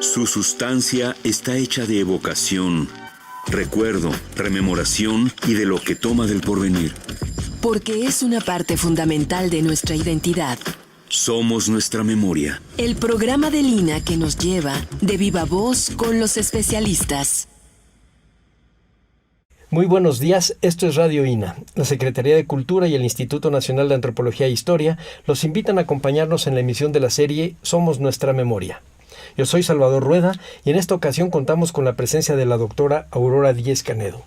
Su sustancia está hecha de evocación, recuerdo, rememoración y de lo que toma del porvenir. Porque es una parte fundamental de nuestra identidad. Somos nuestra memoria. El programa del INAH que nos lleva de viva voz con los especialistas. Muy buenos días, esto es Radio INAH. La Secretaría de Cultura y el Instituto Nacional de Antropología e Historia los invitan a acompañarnos en la emisión de la serie Somos Nuestra Memoria. Yo soy Salvador Rueda y en esta ocasión contamos con la presencia de la doctora Aurora Díez Canedo.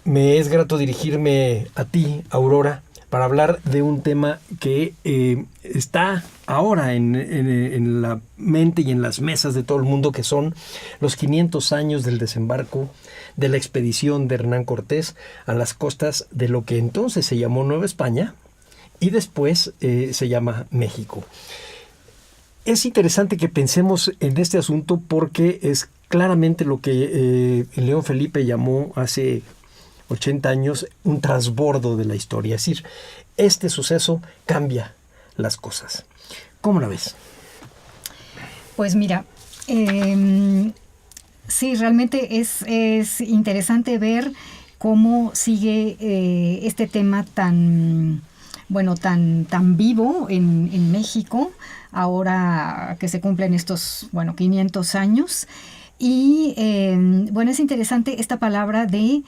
Me es grato dirigirme a ti, Aurora, para hablar de un tema que está ahora en la mente y en las mesas de todo el mundo, que son los 500 años del desembarco de la expedición de Hernán Cortés a las costas de lo que entonces se llamó Nueva España y después se llama México. Es interesante que pensemos en este asunto porque es claramente lo que León Felipe llamó hace 80 años un transbordo de la historia. Es decir, este suceso cambia las cosas. ¿Cómo la ves? Pues mira, sí, realmente es interesante ver cómo sigue este tema tan vivo en México, ahora que se cumplen estos 500 años. Y es interesante esta palabra de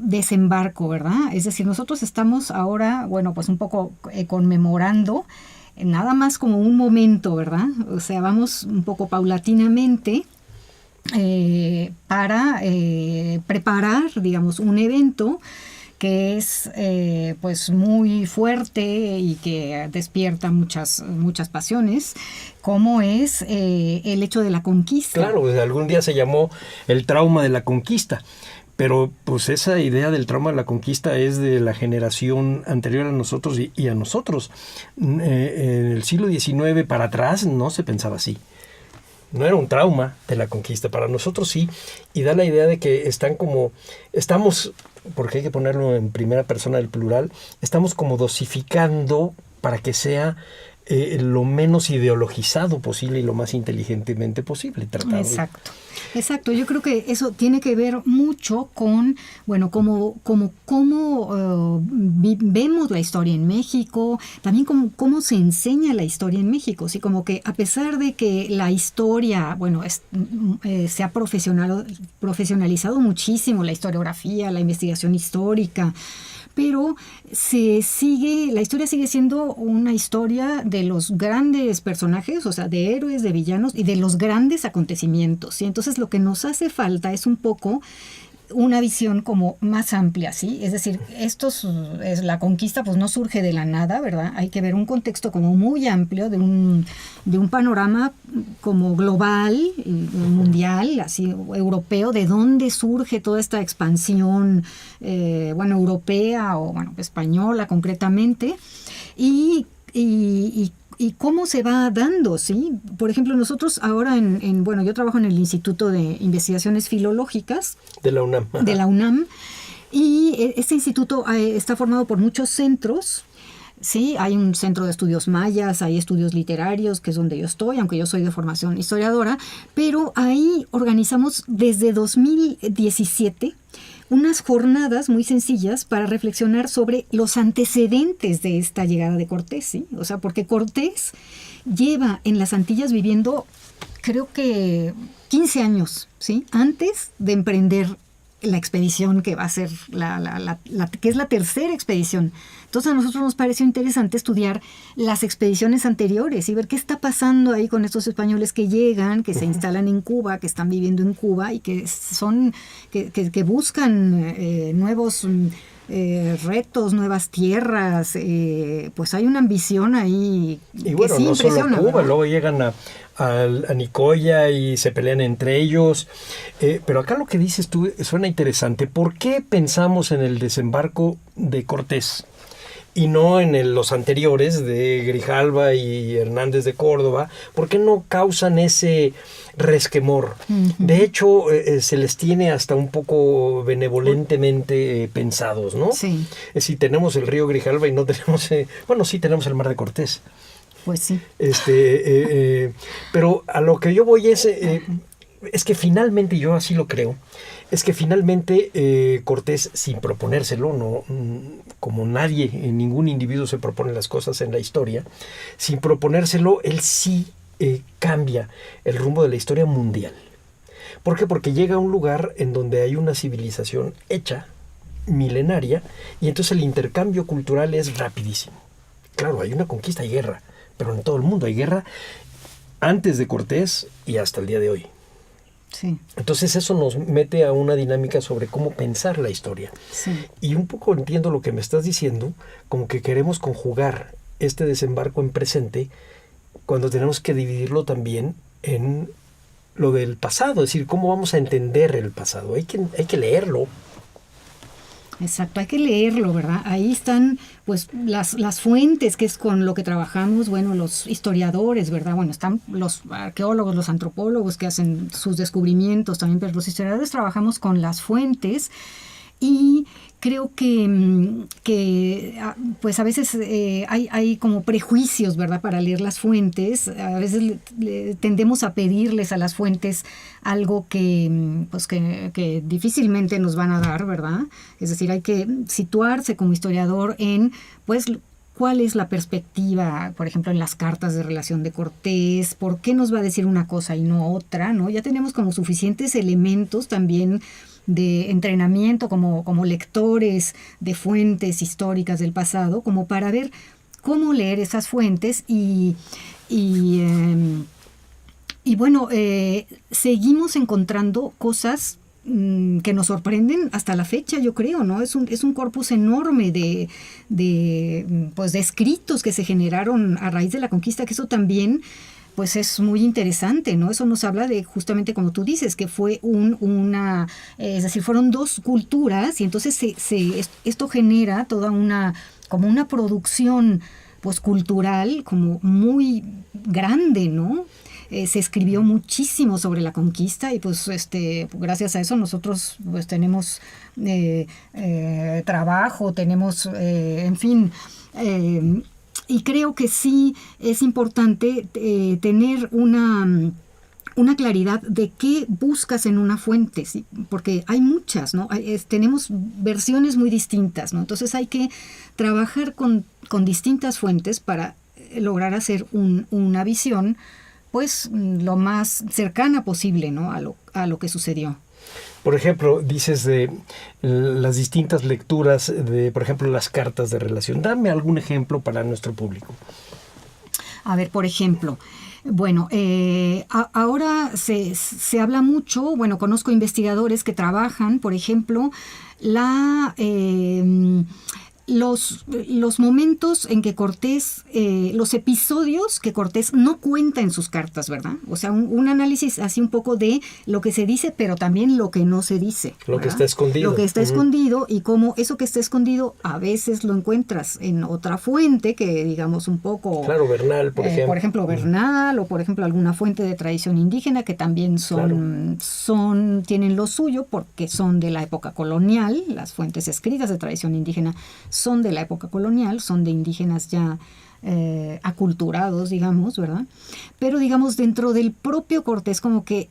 desembarco, ¿verdad? Es decir, nosotros estamos ahora, un poco conmemorando, nada más como un momento, ¿verdad? O sea, vamos un poco paulatinamente para preparar, digamos, un evento que es muy fuerte y que despierta muchas pasiones, como es el hecho de la conquista. Claro, algún día se llamó el trauma de la conquista, pero pues esa idea del trauma de la conquista es de la generación anterior a nosotros y a nosotros. En el siglo XIX para atrás no se pensaba así. No era un trauma de la conquista, para nosotros sí, y da la idea de que estamos, porque hay que ponerlo en primera persona del plural, estamos como dosificando para que sea lo menos ideologizado posible y lo más inteligentemente posible tratado. Exacto. Yo creo que eso tiene que ver mucho con, cómo vemos la historia en México, también cómo se enseña la historia en México. ¿Sí? Como que a pesar de que la historia, se ha profesionalizado muchísimo, la historiografía, la investigación histórica, pero la historia sigue siendo una historia de los grandes personajes, o sea, de héroes, de villanos y de los grandes acontecimientos. ¿Sí? Entonces lo que nos hace falta es un poco una visión como más amplia, ¿sí? Es decir, la conquista pues no surge de la nada, ¿verdad? Hay que ver un contexto como muy amplio de un panorama como global, mundial, así europeo, de dónde surge toda esta expansión, europea o española concretamente, y cómo se va dando, ¿sí? Por ejemplo, nosotros ahora yo trabajo en el Instituto de Investigaciones Filológicas de la UNAM. De la UNAM, y este instituto está formado por muchos centros. Sí, hay un centro de estudios mayas, hay estudios literarios, que es donde yo estoy, aunque yo soy de formación historiadora, pero ahí organizamos desde 2017 unas jornadas muy sencillas para reflexionar sobre los antecedentes de esta llegada de Cortés, ¿sí? O sea, porque Cortés lleva en las Antillas viviendo, creo que 15 años, ¿sí? Antes de emprender la expedición que va a ser que es la tercera expedición. Entonces a nosotros nos pareció interesante estudiar las expediciones anteriores y ver qué está pasando ahí con estos españoles que llegan, que se instalan en Cuba, que están viviendo en Cuba y que buscan nuevos retos, nuevas tierras, pues hay una ambición ahí y que sí no impresiona. Solo Cuba, ¿verdad? Luego llegan a Nicoya y se pelean entre ellos, pero acá lo que dices tú suena interesante. ¿Por qué pensamos en el desembarco de Cortés y no en los anteriores de Grijalva y Hernández de Córdoba? ¿Por qué no causan ese resquemor? Uh-huh. De hecho, se les tiene hasta un poco benevolentemente pensados, ¿no? Sí. Si tenemos el río Grijalva y no tenemos... sí tenemos el mar de Cortés. Pues sí. Pero a lo que yo voy es que finalmente, yo así lo creo, es que finalmente Cortés, sin proponérselo, no, como nadie, ningún individuo se propone las cosas en la historia, sin proponérselo, él sí cambia el rumbo de la historia mundial. ¿Por qué? Porque llega a un lugar en donde hay una civilización hecha, milenaria, y entonces el intercambio cultural es rapidísimo. Claro, hay una conquista y guerra, pero en todo el mundo hay guerra antes de Cortés y hasta el día de hoy. Sí. Entonces eso nos mete a una dinámica sobre cómo pensar la historia. Sí. Y un poco entiendo lo que me estás diciendo, como que queremos conjugar este desembarco en presente cuando tenemos que dividirlo también en lo del pasado, es decir, cómo vamos a entender el pasado. Hay que leerlo. Exacto, hay que leerlo, ¿verdad? Ahí están pues las fuentes, que es con lo que trabajamos, bueno, los historiadores, ¿verdad? Bueno, están los arqueólogos, los antropólogos que hacen sus descubrimientos también, pero los historiadores trabajamos con las fuentes y creo que pues a veces hay como prejuicios, ¿verdad? Para leer las fuentes. A veces tendemos a pedirles a las fuentes algo que difícilmente nos van a dar, ¿verdad? Es decir, hay que situarse como historiador en, pues, cuál es la perspectiva, por ejemplo, en las cartas de relación de Cortés, por qué nos va a decir una cosa y no otra, ¿no? Ya tenemos como suficientes elementos también de entrenamiento como lectores de fuentes históricas del pasado, como para ver cómo leer esas fuentes y bueno, seguimos encontrando cosas que nos sorprenden hasta la fecha, yo creo, ¿no? Es un corpus enorme de escritos que se generaron a raíz de la conquista, que eso también pues es muy interesante, ¿no? Eso nos habla de, justamente como tú dices, que fue es decir, fueron dos culturas y entonces esto genera toda como una producción pues cultural como muy grande, ¿no? Se escribió muchísimo sobre la conquista y pues gracias a eso nosotros pues tenemos trabajo, tenemos, en fin, y creo que sí es importante tener una claridad de qué buscas en una fuente, ¿sí? Porque hay muchas, ¿no? Tenemos versiones muy distintas, ¿no? Entonces hay que trabajar con distintas fuentes para lograr hacer una visión pues lo más cercana posible, ¿no? a lo que sucedió. Por ejemplo, dices de las distintas lecturas de, por ejemplo, las cartas de relación. Dame algún ejemplo para nuestro público. A ver, por ejemplo, bueno, ahora se habla mucho, bueno, conozco investigadores que trabajan, por ejemplo, los momentos en que Cortés, los episodios que Cortés no cuenta en sus cartas, ¿verdad? O sea, un análisis así un poco de lo que se dice, pero también lo que no se dice. Lo ¿verdad? que está escondido. Lo que está escondido y cómo eso que está escondido a veces lo encuentras en otra fuente que digamos un poco... Claro, Bernal, por ejemplo. Por ejemplo, Bernal o por ejemplo alguna fuente de tradición indígena que también tienen lo suyo porque son de la época colonial, las fuentes escritas de tradición indígena son de la época colonial, son de indígenas ya aculturados, digamos, ¿verdad? Pero, digamos, dentro del propio Cortés, como que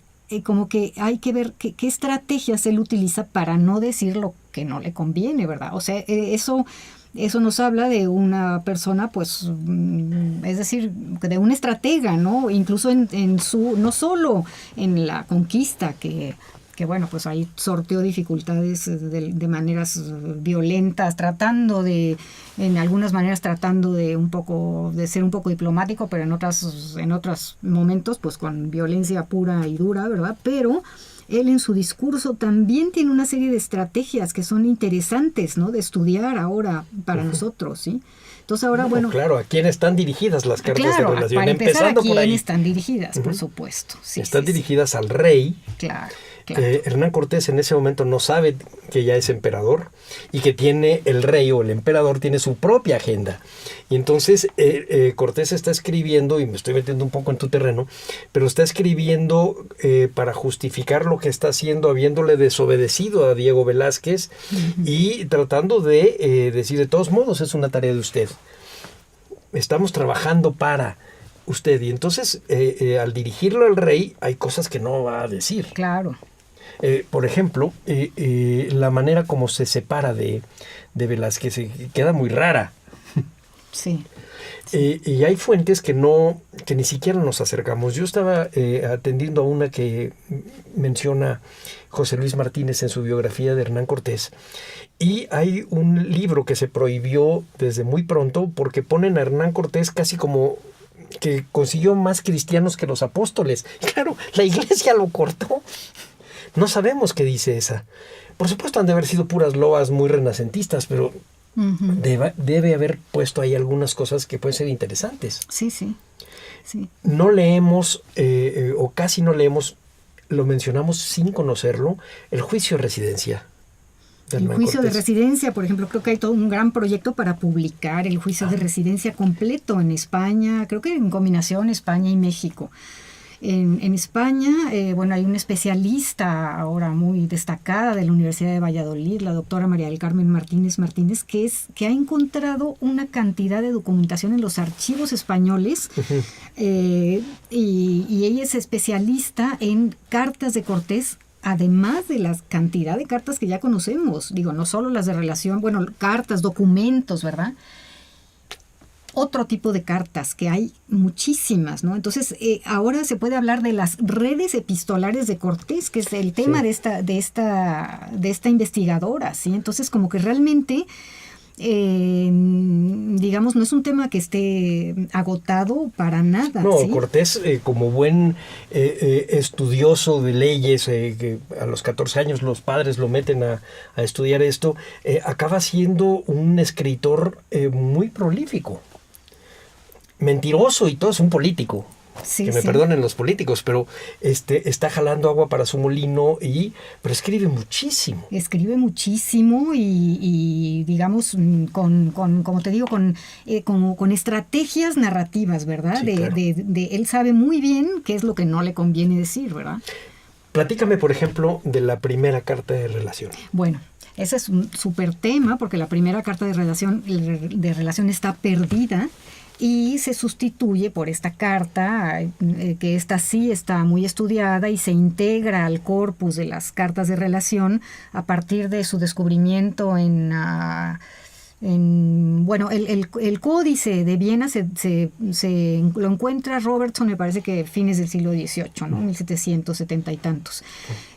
hay que ver qué estrategias él utiliza para no decir lo que no le conviene, ¿verdad? O sea, eso nos habla de una persona, pues, es decir, de un estratega, ¿no? Incluso no solo en la conquista, que bueno, pues ahí sorteó dificultades de maneras violentas, en algunas maneras tratando de ser un poco diplomático, pero en otros momentos, pues con violencia pura y dura, ¿verdad? Pero él en su discurso también tiene una serie de estrategias que son interesantes, ¿no? De estudiar ahora para nosotros, ¿sí? Entonces ahora, bueno... Claro, ¿a quién están dirigidas las cartas de relación? Para empezar, empezando por ahí. Están dirigidas, por supuesto. Sí, están dirigidas al rey. Claro. Hernán Cortés en ese momento no sabe que ya es emperador y que tiene el rey o el emperador tiene su propia agenda. Y entonces Cortés está escribiendo, y me estoy metiendo un poco en tu terreno, pero está escribiendo para justificar lo que está haciendo, habiéndole desobedecido a Diego Velázquez y tratando de decir, de todos modos es una tarea de usted. estamos trabajando para usted. Y entonces, al dirigirlo al rey, hay cosas que no va a decir. Claro. Por ejemplo, la manera como se separa de Velázquez queda muy rara. Sí. Y hay fuentes que ni siquiera nos acercamos. Yo estaba atendiendo a una que menciona José Luis Martínez en su biografía de Hernán Cortés, y hay un libro que se prohibió desde muy pronto porque ponen a Hernán Cortés casi como que consiguió más cristianos que los apóstoles. Claro, la iglesia lo cortó. No sabemos qué dice esa. Por supuesto han de haber sido puras loas muy renacentistas, pero debe haber puesto ahí algunas cosas que pueden ser interesantes. Sí. No leemos, o casi no leemos, lo mencionamos sin conocerlo, el juicio de residencia. El juicio de residencia, por ejemplo, creo que hay todo un gran proyecto para publicar el juicio de residencia completo en España, creo que en combinación España y México. En España, bueno, hay una especialista ahora muy destacada de la Universidad de Valladolid, la doctora María del Carmen Martínez, que ha encontrado una cantidad de documentación en los archivos españoles, y ella es especialista en cartas de Cortés, además de la cantidad de cartas que ya conocemos, digo, no solo las de relación, bueno, cartas, documentos, ¿verdad? Otro tipo de cartas, que hay muchísimas, ¿no? Entonces, ahora se puede hablar de las redes epistolares de Cortés, que es el tema de esta investigadora, ¿sí? Entonces, como que realmente, digamos, no es un tema que esté agotado para nada. No, ¿sí? Cortés, como buen estudioso de leyes, que a los 14 años los padres lo meten a estudiar esto, acaba siendo un escritor muy prolífico. Mentiroso y todo, es un político. Sí, que me perdonen los políticos, pero está jalando agua para su molino, pero escribe muchísimo. Escribe muchísimo y digamos, como te digo, con estrategias narrativas, ¿verdad? Sí, claro. Él sabe muy bien qué es lo que no le conviene decir, ¿verdad? Platícame, por ejemplo, de la primera carta de relación. Bueno, ese es un súper tema, porque la primera carta de relación está perdida, y se sustituye por esta carta, que esta sí está muy estudiada y se integra al corpus de las cartas de relación a partir de su descubrimiento bueno, el códice de Viena lo encuentra Robertson, me parece que fines del siglo XVIII, ¿no? 1770 y tantos.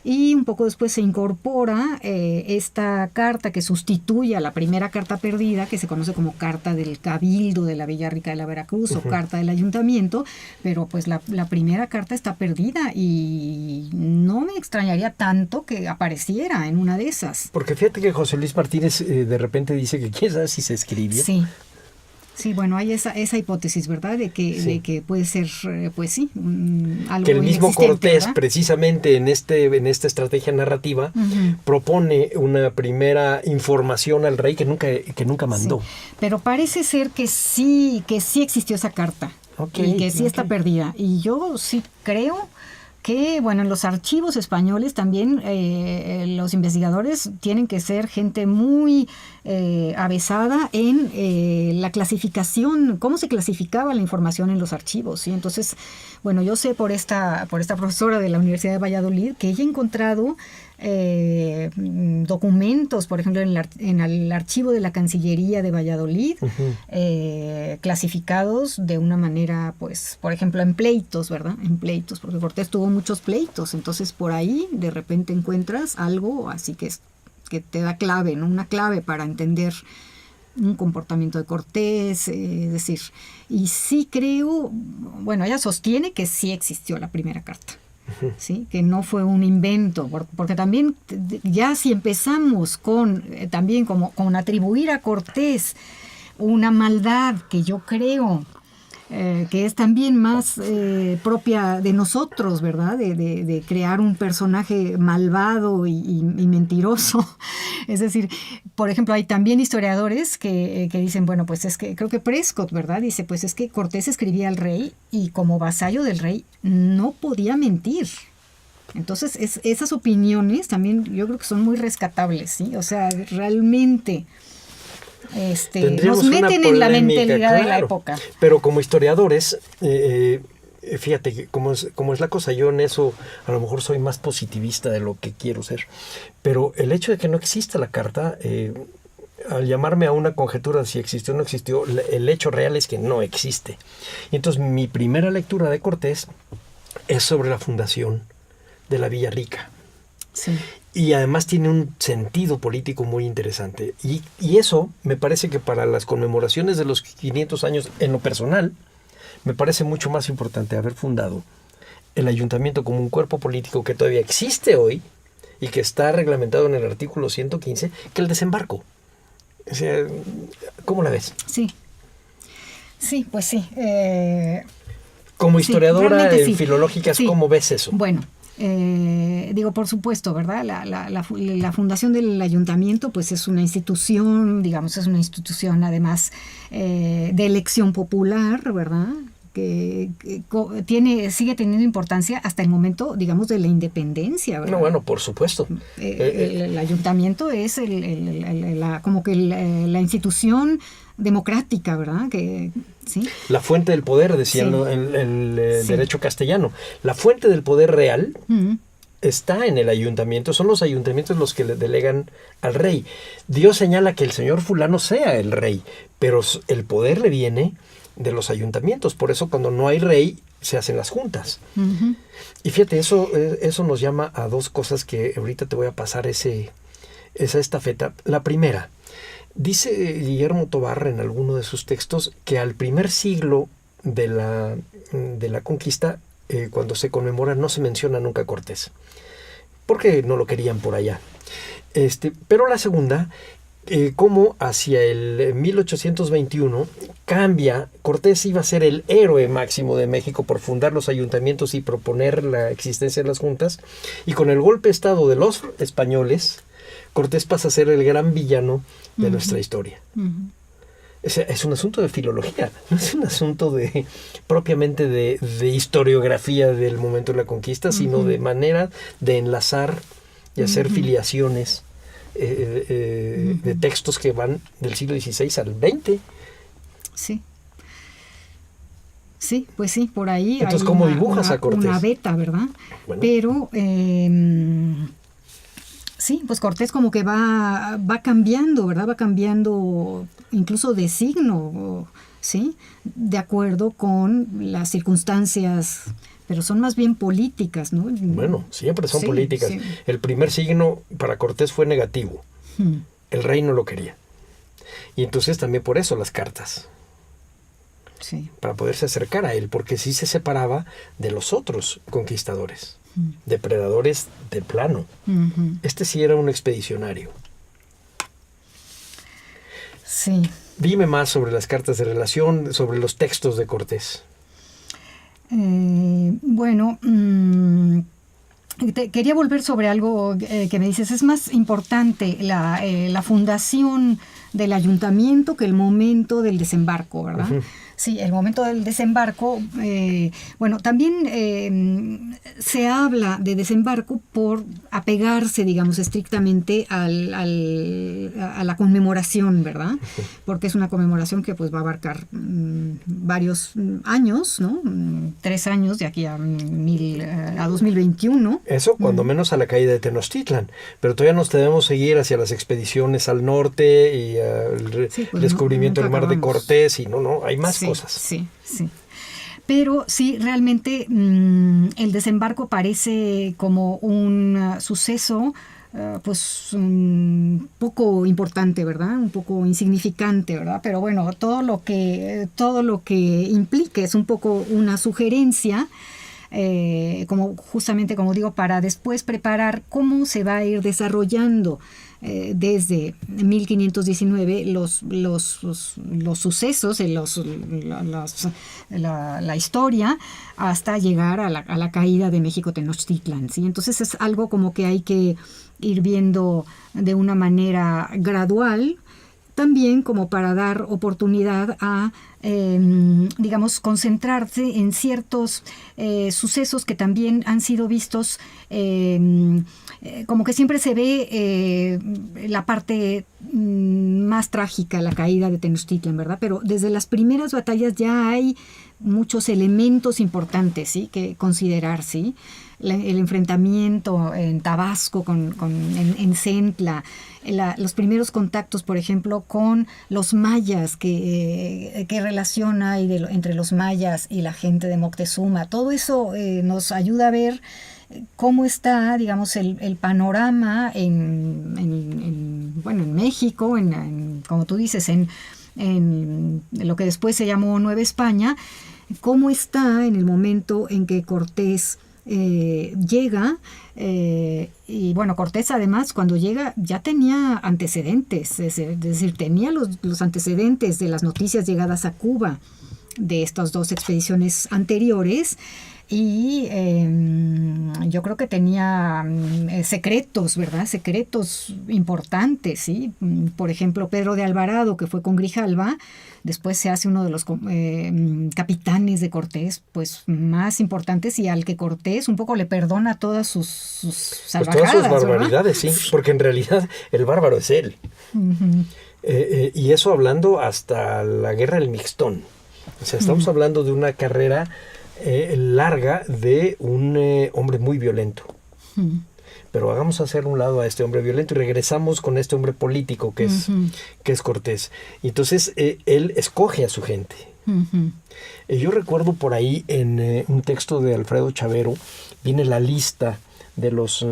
Y un poco después se incorpora esta carta que sustituye a la primera carta perdida, que se conoce como Carta del Cabildo de la Villarrica de la Veracruz, o Carta del Ayuntamiento, pero pues la primera carta está perdida y no me extrañaría tanto que apareciera en una de esas. Porque fíjate que José Luis Martínez de repente dice que quién sabe si se escribió. Sí, bueno, hay esa hipótesis, ¿verdad? De que puede ser, pues sí, algo que el mismo Cortés, ¿verdad? Precisamente en esta estrategia narrativa, propone una primera información al rey que nunca mandó. Sí, pero parece ser que sí existió esa carta, y que sí está perdida. Y yo sí creo que, bueno, en los archivos españoles también los investigadores tienen que ser gente muy avesada en la clasificación, cómo se clasificaba la información en los archivos, ¿sí? Entonces, bueno, yo sé por esta profesora de la Universidad de Valladolid que ella ha encontrado documentos, por ejemplo, en el archivo de la Cancillería de Valladolid, clasificados de una manera, pues, por ejemplo, en pleitos, ¿verdad? En pleitos, porque Cortés tuvo muchos pleitos, entonces por ahí de repente encuentras algo así que te da clave, ¿no? Una clave para entender un comportamiento de Cortés, es decir, y sí creo, bueno, ella sostiene que sí existió la primera carta. ¿Sí? Que no fue un invento, porque también ya si empezamos con atribuir a Cortés una maldad que yo creo que es también más propia de nosotros, ¿verdad? De crear un personaje malvado y mentiroso. Es decir, por ejemplo, hay también historiadores que dicen, bueno, pues es que, creo que Prescott, ¿verdad? Dice, pues es que Cortés escribía al rey y como vasallo del rey no podía mentir. Entonces, esas opiniones también yo creo que son muy rescatables, ¿sí? O sea, realmente Tendríamos nos meten una en la polémica, mentalidad de la claro. época. Pero como historiadores, fíjate que cómo es la cosa. Yo en eso a lo mejor soy más positivista de lo que quiero ser. Pero el hecho de que no exista la carta, al llamarme a una conjetura de si existió o no existió, el hecho real es que no existe. Y entonces mi primera lectura de Cortés es sobre la fundación de la Villa Rica. Sí. Y además tiene un sentido político muy interesante. Y eso me parece que para las conmemoraciones de los 500 años, en lo personal, me parece mucho más importante haber fundado el ayuntamiento como un cuerpo político que todavía existe hoy y que está reglamentado en el artículo 115, que el desembarco. O sea, ¿cómo la ves? Sí. Sí, pues sí. Como historiadora sí, filológica, sí. ¿Cómo ves eso? Bueno, digo, por supuesto, ¿verdad? La fundación del ayuntamiento, pues es una institución, digamos, es una institución además de elección popular, ¿verdad? Que sigue teniendo importancia hasta el momento, digamos, de la independencia, ¿verdad? No, bueno, por supuesto. El ayuntamiento es como que la institución democrática, ¿verdad? ¿Sí? La fuente del poder, decía Sí. el Sí. derecho castellano. La fuente del poder real Mm. está en el ayuntamiento. Son los ayuntamientos los que le delegan al rey. Dios señala que el señor fulano sea el rey, pero el poder le viene de los ayuntamientos. Por eso cuando no hay rey, se hacen las juntas. Uh-huh. Y fíjate, eso nos llama a dos cosas que ahorita te voy a pasar esa estafeta. La primera, dice Guillermo Tobar en alguno de sus textos que al primer siglo de la conquista, cuando se conmemora, no se menciona nunca a Cortés, porque no lo querían por allá. Pero la segunda, cómo hacia el 1821 cambia. Cortés iba a ser el héroe máximo de México por fundar los ayuntamientos y proponer la existencia de las juntas, y con el golpe de estado de los españoles, Cortés pasa a ser el gran villano de Uh-huh. nuestra historia. Uh-huh. Es un asunto de filología, no es un asunto propiamente de historiografía del momento de la conquista, sino Uh-huh. de manera de enlazar y hacer Uh-huh. filiaciones de textos que van del siglo XVI al XX. Sí. Sí, pues sí, por ahí. Entonces, hay ¿cómo dibujas a Cortés? Una beta, ¿verdad? Bueno. Pero sí, pues Cortés como que va cambiando, ¿verdad? Va cambiando incluso de signo, ¿sí? De acuerdo con las circunstancias, pero son más bien políticas, ¿no? Bueno, siempre son Sí, políticas. sí. El primer signo para Cortés fue negativo. El rey no lo quería. Y entonces también por eso las cartas, Sí. para poderse acercar a él, porque sí se separaba de los otros conquistadores, depredadores de plano. Ujú. Este sí era un expedicionario. Sí. Dime más sobre las cartas de relación, sobre los textos de Cortés. Bueno, quería volver sobre algo que me dices. Es más importante la fundación del ayuntamiento que el momento del desembarco, ¿verdad? Uh-huh. Sí, el momento del desembarco, bueno, también se habla de desembarco por apegarse, digamos, estrictamente a la conmemoración, ¿verdad? Porque es una conmemoración que pues va a abarcar varios años, ¿no? 3 años de aquí a 2021. Eso, cuando menos a la caída de Tenochtitlan. Pero todavía nos debemos seguir hacia las expediciones al norte y al Sí, pues descubrimiento del mar de acabamos. Cortés. Y no, hay más cosas. Sí, sí. Pero sí, realmente el desembarco parece como un suceso pues poco importante, ¿verdad? Un poco insignificante, ¿verdad? Pero bueno, todo lo que implique es un poco una sugerencia, justamente como digo, para después preparar cómo se va a ir desarrollando desde 1519 los sucesos, la historia, hasta llegar a la caída de México Tenochtitlan, ¿sí? Entonces es algo como que hay que ir viendo de una manera gradual, también como para dar oportunidad a, digamos, concentrarse en ciertos sucesos que también han sido vistos como que siempre se ve la parte más trágica, la caída de Tenochtitlan, ¿verdad? Pero desde las primeras batallas ya hay muchos elementos importantes, ¿sí?, que considerar, ¿sí? El enfrentamiento en Tabasco, en Centla, los primeros contactos, por ejemplo, con los mayas, que relación hay entre los mayas y la gente de Moctezuma. Todo eso nos ayuda a ver cómo está, digamos, el panorama en México, como tú dices, en lo que después se llamó Nueva España, cómo está en el momento en que Cortés llega, y bueno, Cortés además cuando llega ya tenía antecedentes, es decir, tenía los antecedentes de las noticias llegadas a Cuba de estas dos expediciones anteriores, y yo creo que tenía secretos, ¿verdad? Secretos importantes, ¿sí? Por ejemplo, Pedro de Alvarado, que fue con Grijalva, después se hace uno de los capitanes de Cortés, pues más importantes, y al que Cortés un poco le perdona todas sus salvajadas, pues todas sus barbaridades, ¿verdad? sí, porque en realidad el bárbaro es él. Uh-huh. Y eso hablando hasta la guerra del Mixtón. O sea, estamos hablando de una carrera larga de un hombre muy violento. Pero hagamos hacer un lado a este hombre violento y regresamos con este hombre político que es Cortés. Y entonces él escoge a su gente. Yo recuerdo por ahí en un texto de Alfredo Chavero viene la lista de los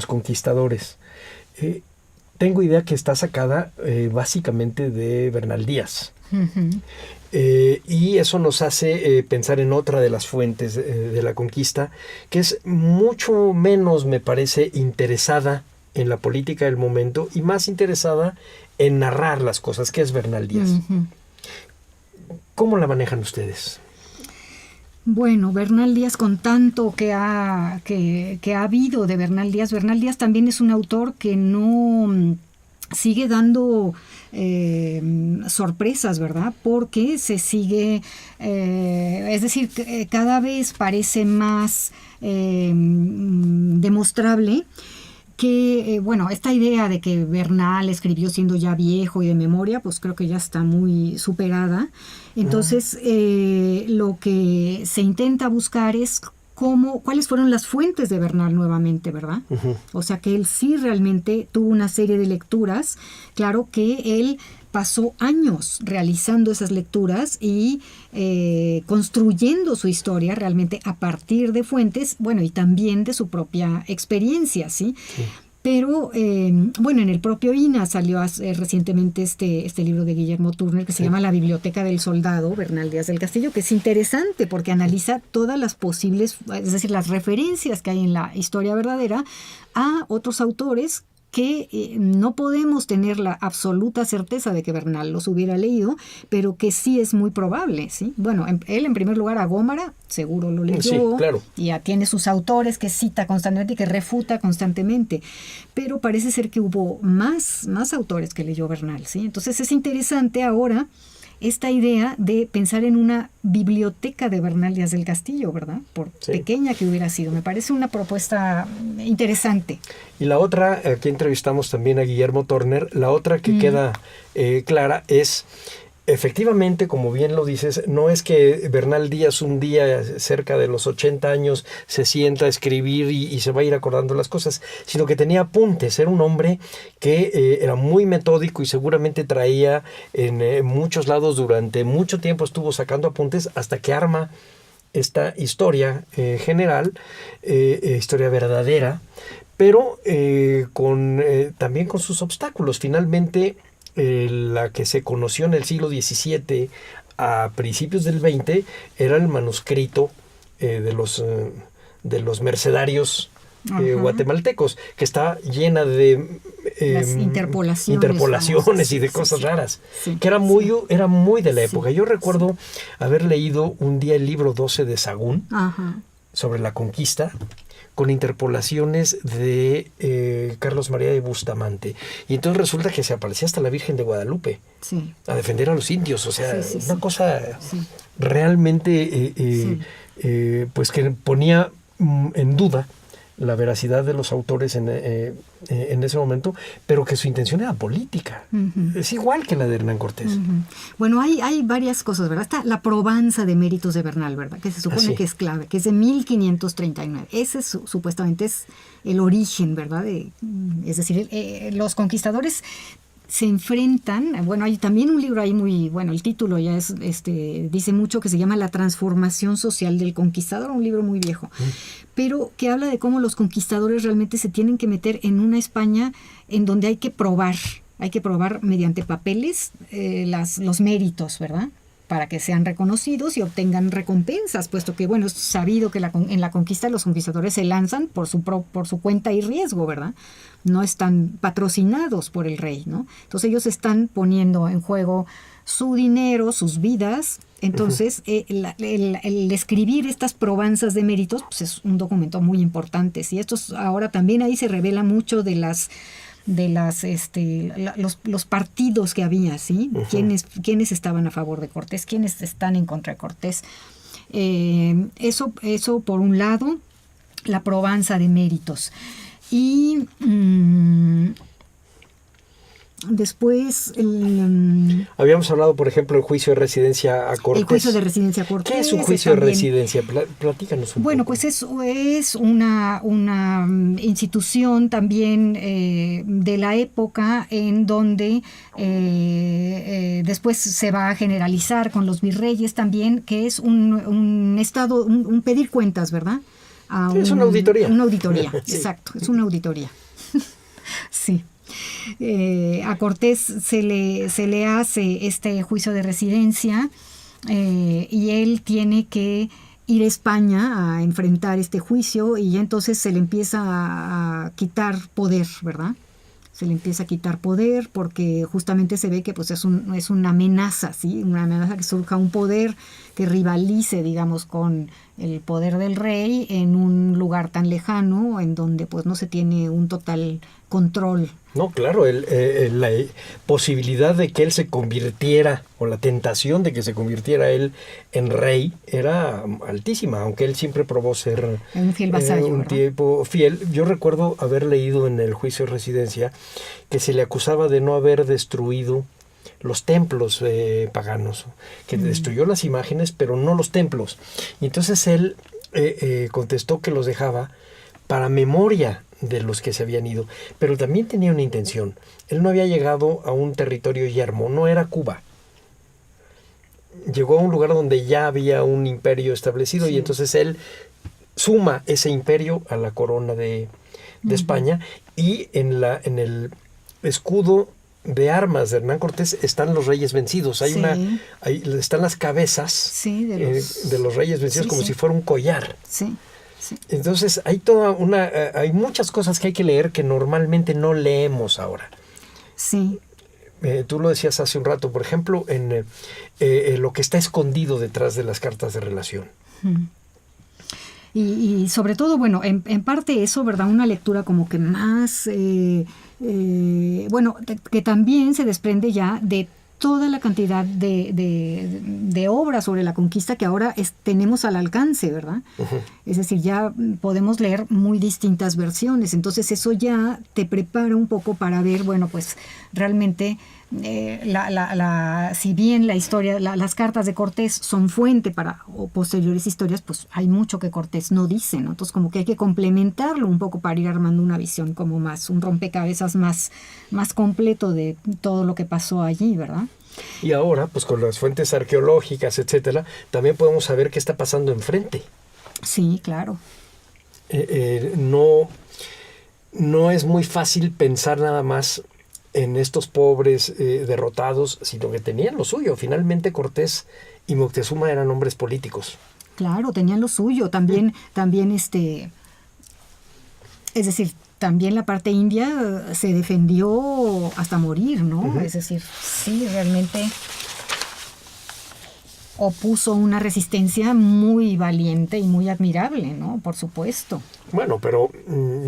conquistadores. Tengo idea que está sacada básicamente de Bernal Díaz. Y eso nos hace pensar en otra de las fuentes de la conquista, que es mucho menos, me parece, interesada en la política del momento y más interesada en narrar las cosas, que es Bernal Díaz. ¿Cómo la manejan ustedes? Bueno, Bernal Díaz, con tanto que ha habido de Bernal Díaz también es un autor que no sigue dando sorpresas, ¿verdad? Porque se sigue, es decir, cada vez parece más demostrable que, bueno, esta idea de que Bernal escribió siendo ya viejo y de memoria, pues creo que ya está muy superada. Entonces, lo que se intenta buscar es cuáles fueron las fuentes de Bernal nuevamente, ¿verdad? O sea, que él sí realmente tuvo una serie de lecturas. Claro que él pasó años realizando esas lecturas y construyendo su historia realmente a partir de fuentes, bueno, y también de su propia experiencia, ¿sí? Pero, bueno, en el propio INA salió recientemente este libro de Guillermo Turner que se llama La Biblioteca del Soldado, Bernal Díaz del Castillo, que es interesante porque analiza todas las posibles, es decir, las referencias que hay en la historia verdadera a otros autores que no podemos tener la absoluta certeza de que Bernal los hubiera leído, pero que sí es muy probable, ¿sí? Bueno, él en primer lugar a Gómara seguro lo leyó, sí, claro. Y ya tiene sus autores que cita constantemente y que refuta constantemente, pero parece ser que hubo más autores que leyó Bernal, ¿sí? Entonces es interesante ahora esta idea de pensar en una biblioteca de Bernal Díaz del Castillo, ¿verdad? Por pequeña que hubiera sido. Me parece una propuesta interesante. Y la otra, aquí entrevistamos también a Guillermo Turner, la otra que queda clara es, efectivamente, como bien lo dices, no es que Bernal Díaz un día cerca de los 80 años se sienta a escribir y se va a ir acordando las cosas, sino que tenía apuntes. Era un hombre que era muy metódico y seguramente traía en muchos lados durante mucho tiempo, estuvo sacando apuntes hasta que arma esta historia general, historia verdadera, pero también con sus obstáculos. Finalmente, la que se conoció en el siglo XVII a principios del XX era el manuscrito de los mercedarios guatemaltecos, que está llena de las interpolaciones y de cosas raras, que era muy de la época. Yo recuerdo haber leído un día el libro 12 de Sagún sobre la conquista, con interpolaciones de Carlos María de Bustamante. Y entonces resulta que se aparecía hasta la Virgen de Guadalupe a defender a los indios. O sea, una cosa realmente pues que ponía en duda la veracidad de los autores en ese momento, pero que su intención era política. Es igual que la de Hernán Cortés. Bueno, hay varias cosas, ¿verdad? Está la probanza de méritos de Bernal, ¿verdad? Que se supone que es clave, que es de 1539. Ese supuestamente es el origen, ¿verdad? Es decir, los conquistadores se enfrentan, bueno, hay también un libro ahí muy, bueno, el título ya es, dice mucho, que se llama La transformación social del conquistador, un libro muy viejo, pero que habla de cómo los conquistadores realmente se tienen que meter en una España en donde hay que probar mediante papeles los méritos, ¿verdad?, para que sean reconocidos y obtengan recompensas, puesto que, bueno, es sabido que en la conquista los conquistadores se lanzan por su cuenta y riesgo, ¿verdad? No están patrocinados por el rey, ¿no? Entonces ellos están poniendo en juego su dinero, sus vidas. Entonces el escribir estas probanzas de méritos, pues es un documento muy importante. Y estos ahora también ahí se revela mucho de los partidos que había, ¿sí? ¿Quiénes estaban a favor de Cortés? ¿Quiénes están en contra de Cortés? Eso por un lado, la probanza de méritos. Y después habíamos hablado, por ejemplo, del juicio de residencia a Cortés. El juicio de residencia a Cortés. ¿Qué es un juicio de residencia? Platícanos un poco. Bueno, pues es una institución también de la época en donde después se va a generalizar con los virreyes también, que es un estado, un pedir cuentas, ¿verdad? Es una auditoría. Una auditoría, Sí. Exacto, es una auditoría. Sí. A Cortés se le hace este juicio de residencia y él tiene que ir a España a enfrentar este juicio, y ya entonces se le empieza a quitar poder, ¿verdad? Se le empieza a quitar poder porque justamente se ve que pues es una amenaza, ¿sí? Una amenaza que surja un poder que rivalice, digamos, con el poder del rey en un lugar tan lejano en donde pues no se tiene un total control. No, claro, la posibilidad de que él se convirtiera, o la tentación de que se convirtiera él en rey, era altísima, aunque él siempre probó ser un fiel vasallo, un tipo fiel. Yo recuerdo haber leído en el juicio de residencia que se le acusaba de no haber destruido los templos paganos, que destruyó las imágenes, pero no los templos. Y entonces él contestó que los dejaba para memoria de los que se habían ido, pero también tenía una intención. Él no había llegado a un territorio yermo, no era Cuba. Llegó a un lugar donde ya había un imperio establecido, y entonces él suma ese imperio a la corona de España, y en el escudo de armas de Hernán Cortés están los reyes vencidos. Están las cabezas de los reyes vencidos, como si fuera un collar. Sí. Sí. Entonces hay muchas cosas que hay que leer que normalmente no leemos ahora. Sí. Tú lo decías hace un rato, por ejemplo, en lo que está escondido detrás de las cartas de relación. Y sobre todo, bueno, en parte eso, ¿verdad? Una lectura como que más, que también se desprende ya de toda la cantidad de obras sobre la conquista que ahora tenemos al alcance, ¿verdad? Es decir, ya podemos leer muy distintas versiones. Entonces eso ya te prepara un poco para ver, bueno, pues realmente si bien la historia, las cartas de Cortés son fuente para posteriores historias, pues hay mucho que Cortés no dice, ¿no? Entonces como que hay que complementarlo un poco para ir armando una visión como más, un rompecabezas más completo de todo lo que pasó allí, ¿verdad? Y ahora, pues con las fuentes arqueológicas, etcétera, también podemos saber qué está pasando enfrente. Sí, claro. No es muy fácil pensar nada más en estos pobres derrotados, sino que tenían lo suyo. Finalmente Cortés y Moctezuma eran hombres políticos. Claro, tenían lo suyo. También es decir, también la parte india se defendió hasta morir, ¿no? Es decir, sí, realmente opuso una resistencia muy valiente y muy admirable, ¿no? Por supuesto. Bueno, pero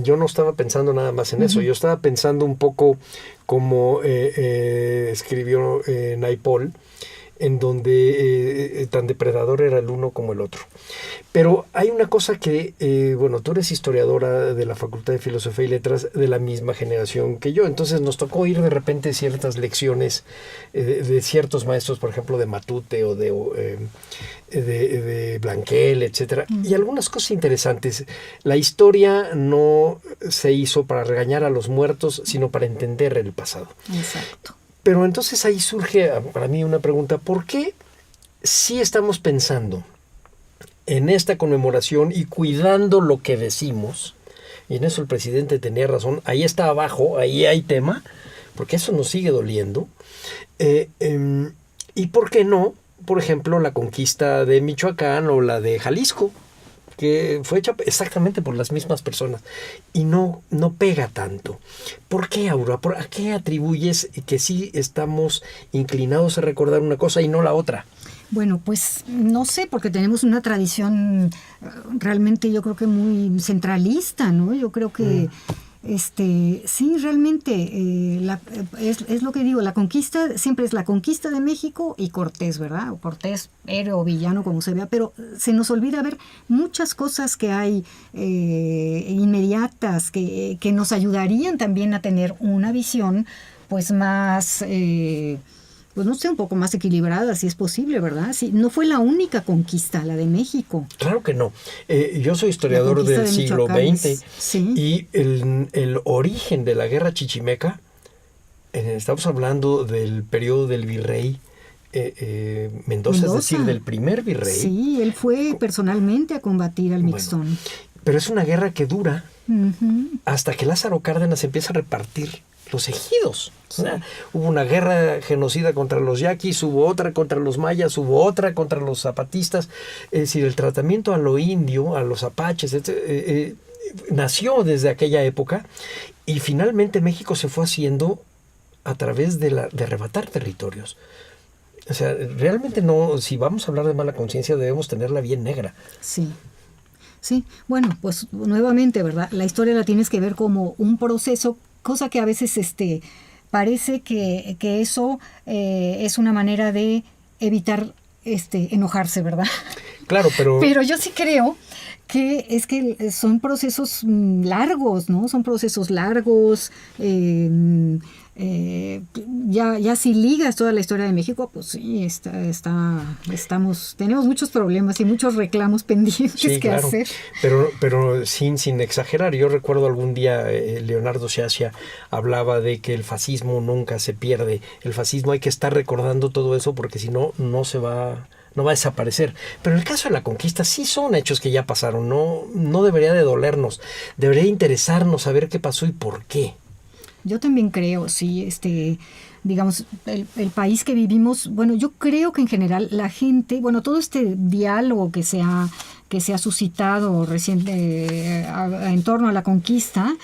yo no estaba pensando nada más en eso. Yo estaba pensando un poco como escribió Naipaul, en donde tan depredador era el uno como el otro. Pero hay una cosa que, bueno, tú eres historiadora de la Facultad de Filosofía y Letras de la misma generación que yo, entonces nos tocó ir de repente ciertas lecciones de ciertos maestros, por ejemplo, de Matute o de Blanquel, etcétera, y algunas cosas interesantes. La historia no se hizo para regañar a los muertos, sino para entender el pasado. Exacto. Pero entonces ahí surge para mí una pregunta: ¿por qué si estamos pensando en esta conmemoración y cuidando lo que decimos? Y en eso el presidente tenía razón, ahí está abajo, ahí hay tema, porque eso nos sigue doliendo. ¿Y por qué no, por ejemplo, la conquista de Michoacán o la de Jalisco, que fue hecha exactamente por las mismas personas y no pega tanto? ¿Por qué, Aurora? ¿A qué atribuyes que sí estamos inclinados a recordar una cosa y no la otra? Bueno, pues no sé, porque tenemos una tradición realmente, yo creo que muy centralista, ¿no? Yo creo que sí, realmente es lo que digo, la conquista siempre es la conquista de México y Cortés, ¿verdad? O Cortés, héroe o villano, como se vea, pero se nos olvida ver muchas cosas que hay inmediatas que nos ayudarían también a tener una visión pues más... pues no sé, un poco más equilibrada, si es posible, ¿verdad? Sí, no fue la única conquista, la de México. Claro que no. Yo soy historiador del siglo XX, sí. Y el origen de la guerra chichimeca, estamos hablando del periodo del virrey Mendoza, es decir, del primer virrey. Sí, él fue personalmente a combatir al Mixtón. Bueno, pero es una guerra que dura hasta que Lázaro Cárdenas empieza a repartir los ejidos. Sí. Hubo una guerra genocida contra los yaquis, hubo otra contra los mayas, hubo otra contra los zapatistas. Es decir, el tratamiento a lo indio, a los apaches, nació desde aquella época, y finalmente México se fue haciendo a través de arrebatar territorios. O sea, realmente no, si vamos a hablar de mala conciencia, debemos tenerla bien negra. Sí. Sí, bueno, pues nuevamente, ¿verdad? La historia la tienes que ver como un proceso, cosa que a veces parece que eso es una manera de evitar enojarse, ¿verdad? Claro, pero yo sí creo que son procesos largos, ¿no? Son procesos largos. Ya si ligas toda la historia de México, pues sí, tenemos muchos problemas y muchos reclamos pendientes que hacer. Pero sin exagerar, yo recuerdo algún día Leonardo Sciascia hablaba de que el fascismo nunca se pierde. El fascismo hay que estar recordando todo eso, porque si no, no va a desaparecer. Pero en el caso de la conquista sí son hechos que ya pasaron. No debería de dolernos. Debería interesarnos saber qué pasó y por qué. Yo también creo, sí, digamos, el país que vivimos, bueno, yo creo que en general la gente, bueno, todo este diálogo que se ha suscitado reciente en torno a la conquista,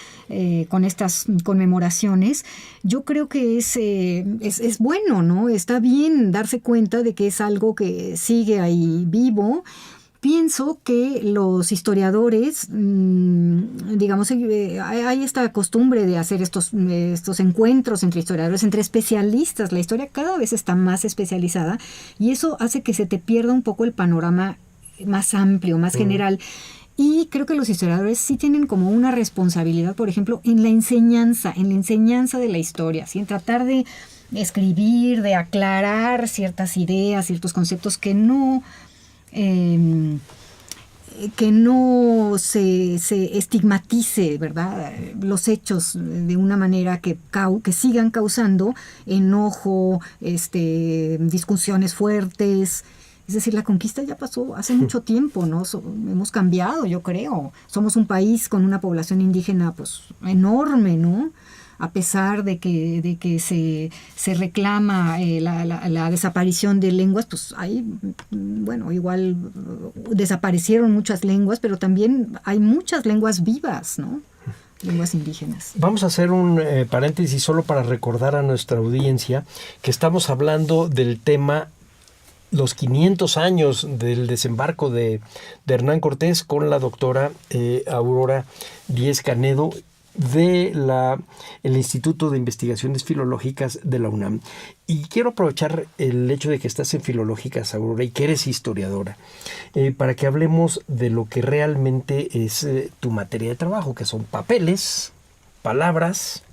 con estas conmemoraciones, yo creo que es bueno, ¿no? Está bien darse cuenta de que es algo que sigue ahí vivo. Pienso que los historiadores, digamos, hay esta costumbre de hacer estos encuentros entre historiadores, entre especialistas. La historia cada vez está más especializada y eso hace que se te pierda un poco el panorama más amplio, más general. Y creo que los historiadores sí tienen como una responsabilidad, por ejemplo, en la enseñanza de la historia, ¿sí? En tratar de escribir, de aclarar ciertas ideas, ciertos conceptos que no se estigmatice, ¿verdad?, los hechos de una manera que sigan causando enojo, discusiones fuertes. Es decir, la conquista ya pasó hace mucho tiempo, ¿no? Hemos cambiado, yo creo. Somos un país con una población indígena pues enorme, ¿no? A pesar de que se reclama la desaparición de lenguas, pues hay, bueno, igual desaparecieron muchas lenguas, pero también hay muchas lenguas vivas, ¿no? Lenguas indígenas. Vamos a hacer un paréntesis solo para recordar a nuestra audiencia que estamos hablando del tema los 500 años del desembarco de Hernán Cortés con la doctora Aurora Díez Canedo. el Instituto de Investigaciones Filológicas de la UNAM. Y quiero aprovechar el hecho de que estás en Filológicas, Aurora, y que eres historiadora, para que hablemos de lo que realmente es tu materia de trabajo, que son papeles, palabras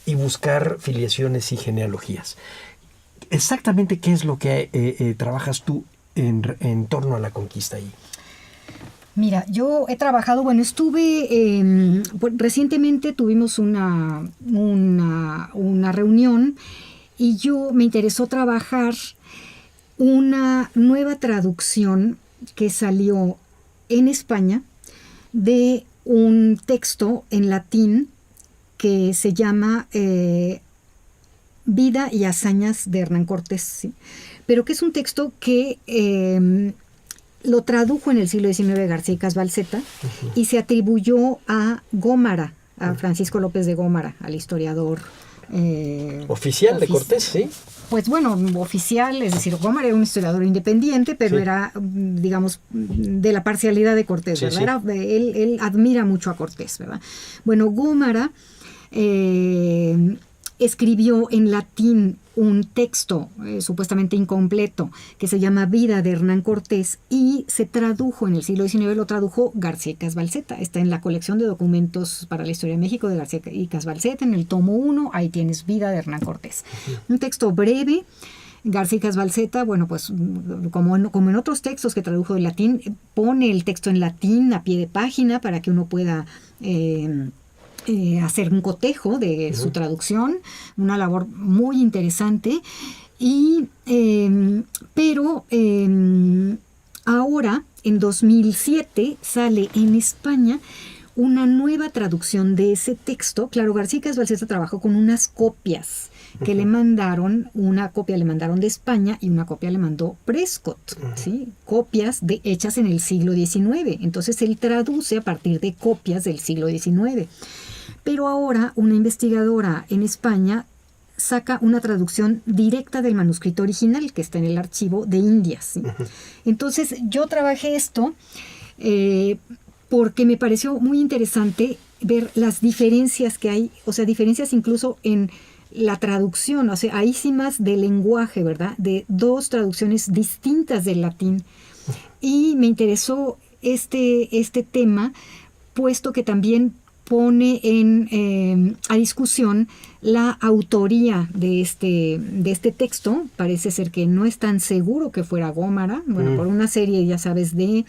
y buscar filiaciones y genealogías. Exactamente, ¿qué es lo que trabajas tú en torno a la conquista ahí? Mira, yo he trabajado, estuve, recientemente tuvimos una reunión y me interesó trabajar una nueva traducción que salió en España de un texto en latín que se llama Vida y hazañas de Hernán Cortés, ¿sí? Pero que es un texto que lo tradujo en el siglo XIX García y Casbalceta y se atribuyó a Gómara, a Francisco López de Gómara, al historiador oficial de Cortés, ¿sí? Pues bueno, oficial, es decir, Gómara era un historiador independiente, pero sí, era, digamos, de la parcialidad de Cortés, ¿verdad? Sí, sí. Él admira mucho a Cortés, ¿verdad? Bueno, Gómara escribió en latín un texto supuestamente incompleto que se llama Vida de Hernán Cortés y se tradujo en el siglo XIX, lo tradujo García y Casbalceta. Está en la colección de documentos para la historia de México de García y Casbalceta, en el tomo 1, ahí tienes Vida de Hernán Cortés. Un texto breve. García y Casbalceta, pues como en otros textos que tradujo del latín, pone el texto en latín a pie de página para que uno pueda hacer un cotejo de su traducción, una labor muy interesante. Pero ahora, en 2007, sale en España una nueva traducción de ese texto. Claro, García y Casbalceta trabajó con unas copias que le mandaron, una copia le mandaron de España y una copia le mandó Prescott, ¿sí? Copias hechas en el siglo XIX. Entonces él traduce a partir de copias del siglo XIX. Pero ahora una investigadora en España saca una traducción directa del manuscrito original que está en el archivo de Indias, ¿sí? Entonces yo trabajé esto porque me pareció muy interesante ver las diferencias que hay, o sea, diferencias incluso en la traducción, o sea, ahí sí más de lenguaje, ¿verdad? De dos traducciones distintas del latín. Y me interesó este tema, puesto que también pone a discusión la autoría de este texto. Parece ser que no es tan seguro que fuera Gómara, por una serie, ya sabes, de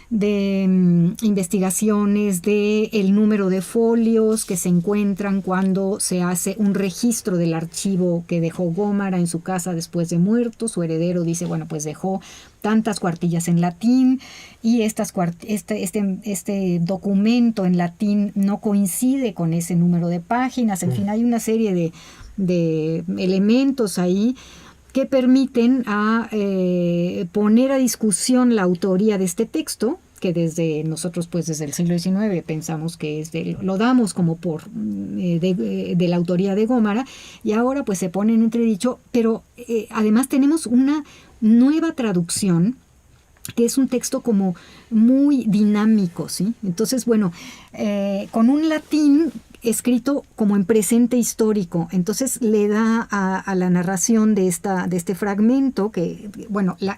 investigaciones, de el número de folios que se encuentran cuando se hace un registro del archivo que dejó Gómara en su casa después de muerto. Su heredero dice, pues dejó tantas cuartillas en latín y este documento en latín no coincide con ese número de páginas. En fin, hay una serie de elementos ahí que permiten poner a discusión la autoría de este texto, que desde nosotros, desde el siglo XIX pensamos que lo damos como de la autoría de Gómara, y ahora se pone en entredicho, pero además tenemos una nueva traducción que es un texto como muy dinámico, ¿sí? Entonces, con un latín escrito como en presente histórico, entonces le da a la narración de este fragmento, que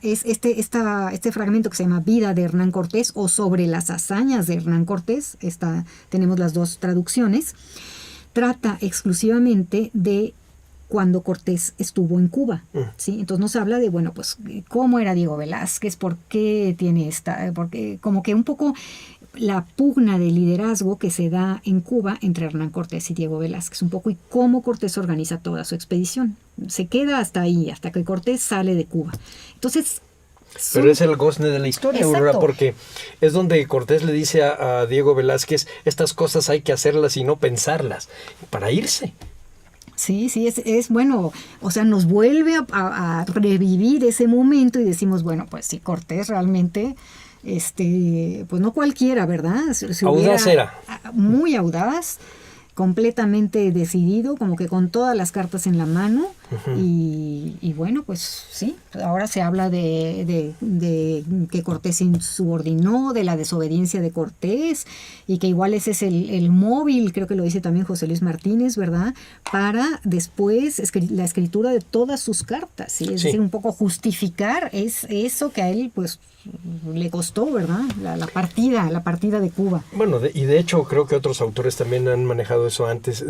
es este fragmento que se llama Vida de Hernán Cortés o Sobre las hazañas de Hernán Cortés. Tenemos las dos traducciones. Trata exclusivamente de cuando Cortés estuvo en Cuba, ¿sí? Entonces nos habla de, cómo era Diego Velázquez, por qué tiene porque como que un poco la pugna de liderazgo que se da en Cuba entre Hernán Cortés y Diego Velázquez, un poco, y cómo Cortés organiza toda su expedición. Se queda hasta ahí, hasta que Cortés sale de Cuba. Entonces, pero es el gozne de la historia, Aurora, porque es donde Cortés le dice a Diego Velázquez, estas cosas hay que hacerlas y no pensarlas, para irse. Sí, es bueno, o sea, nos vuelve a revivir ese momento y decimos, sí, Cortés realmente, no cualquiera, ¿verdad? Audaz era. Muy audaz, completamente decidido, como que con todas las cartas en la mano, Y bueno, pues sí, ahora se habla de que Cortés se insubordinó, de la desobediencia de Cortés, y que igual ese es el móvil, creo que lo dice también José Luis Martínez, ¿verdad? Para después la escritura de todas sus cartas, ¿sí? Es decir, un poco justificar eso que a él pues le costó, ¿verdad? La partida de Cuba. Bueno, y de hecho creo que otros autores también han manejado eso antes.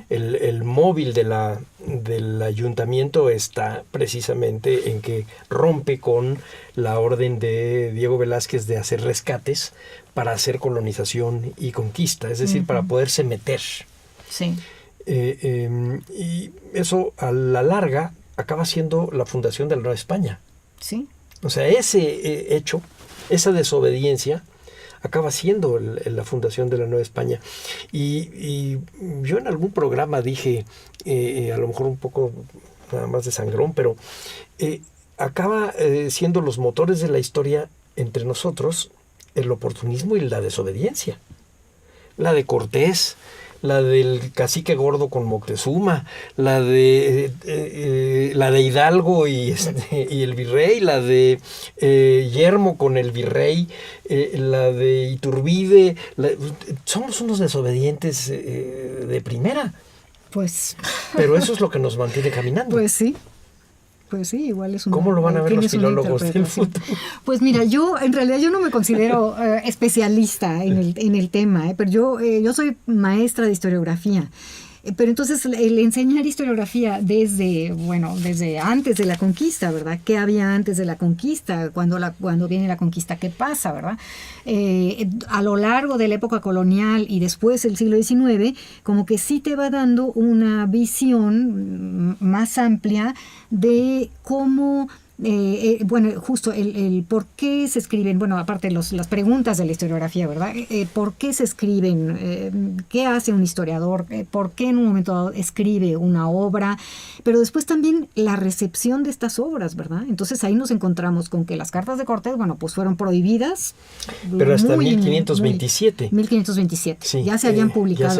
El móvil del ayuntamiento está precisamente en que rompe con la orden de Diego Velázquez de hacer rescates para hacer colonización y conquista, es decir, para poderse meter. Sí. Y eso a la larga acaba siendo la fundación de la Nueva España. Sí. O sea, ese hecho, esa desobediencia, acaba siendo la fundación de la Nueva España. Y yo en algún programa dije, a lo mejor un poco nada más de sangrón, pero acaba siendo los motores de la historia entre nosotros el oportunismo y la desobediencia. La de Cortés, la del cacique gordo con Moctezuma, la de Hidalgo y el virrey, la de Yermo con el virrey, la de Iturbide. Somos unos desobedientes de primera. Pues. Pero eso es lo que nos mantiene caminando. Pues sí. Pues sí, igual es un... ¿Cómo lo van a ver los filólogos del futuro? Pues mira, en realidad yo no me considero especialista en el tema, pero yo soy maestra de historiografía. Pero entonces el enseñar historiografía desde antes de la conquista, ¿verdad? ¿Qué había antes de la conquista? Cuando viene la conquista, ¿qué pasa, verdad? A lo largo de la época colonial y después del siglo XIX, como que sí te va dando una visión más amplia de cómo... justo el por qué se escriben, aparte de las preguntas de la historiografía, ¿verdad? ¿Por qué se escriben? ¿Qué hace un historiador? ¿Por qué en un momento dado escribe una obra? Pero después también la recepción de estas obras, ¿verdad? Entonces ahí nos encontramos con que las cartas de Cortés, pues fueron prohibidas. Pero hasta 1527. 1527. Sí, ya se habían publicado.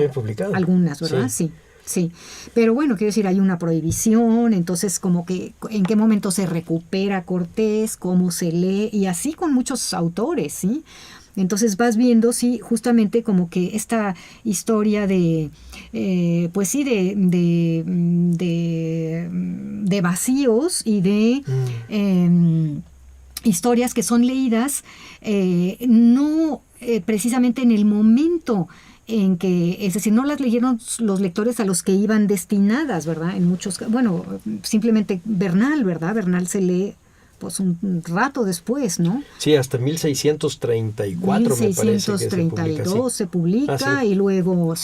Algunas, ¿verdad? Sí. Sí, pero bueno, quiero decir, hay una prohibición, entonces como que en qué momento se recupera Cortés, cómo se lee, y así con muchos autores, ¿sí? Entonces vas viendo, sí, justamente como que esta historia de vacíos y de historias que son leídas, no precisamente en el momento en que, es decir, no las leyeron los lectores a los que iban destinadas, ¿verdad? En muchos, simplemente Bernal, ¿verdad? Bernal se lee pues un rato después, ¿no? Sí, hasta 1634 me parece que se publica y luego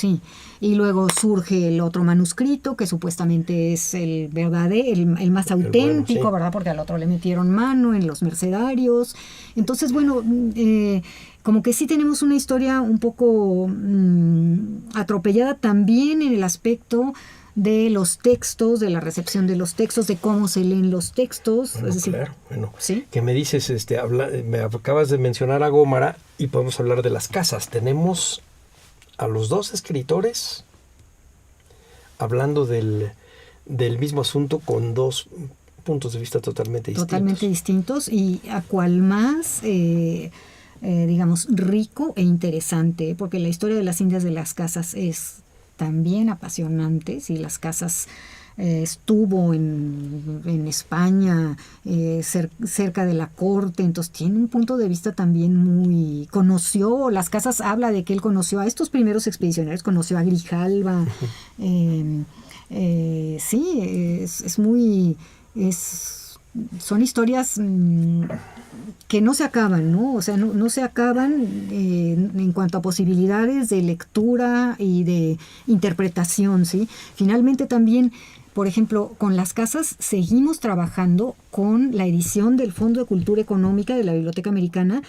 surge el otro manuscrito que supuestamente es el verdadero, el más auténtico, bueno, sí, ¿verdad? Porque al otro le metieron mano en los mercedarios. Entonces, como que sí tenemos una historia un poco atropellada también en el aspecto de los textos, de la recepción de los textos, de cómo se leen los textos. Bueno, es decir, claro, ¿sí? Que me dices, me acabas de mencionar a Gómara y podemos hablar de las casas. Tenemos a los dos escritores hablando del mismo asunto con dos puntos de vista totalmente distintos y a cual más... digamos, rico e interesante, porque la historia de las Indias de las Casas es también apasionante. Si las Casas estuvo en España, cerca de la corte, entonces tiene un punto de vista también Las Casas habla de que él conoció a estos primeros expedicionarios, conoció a Grijalva. Son historias que no se acaban, ¿no? O sea, no se acaban en cuanto a posibilidades de lectura y de interpretación, ¿sí? Finalmente también, por ejemplo, con las casas seguimos trabajando con la edición del Fondo de Cultura Económica de la Biblioteca Americana,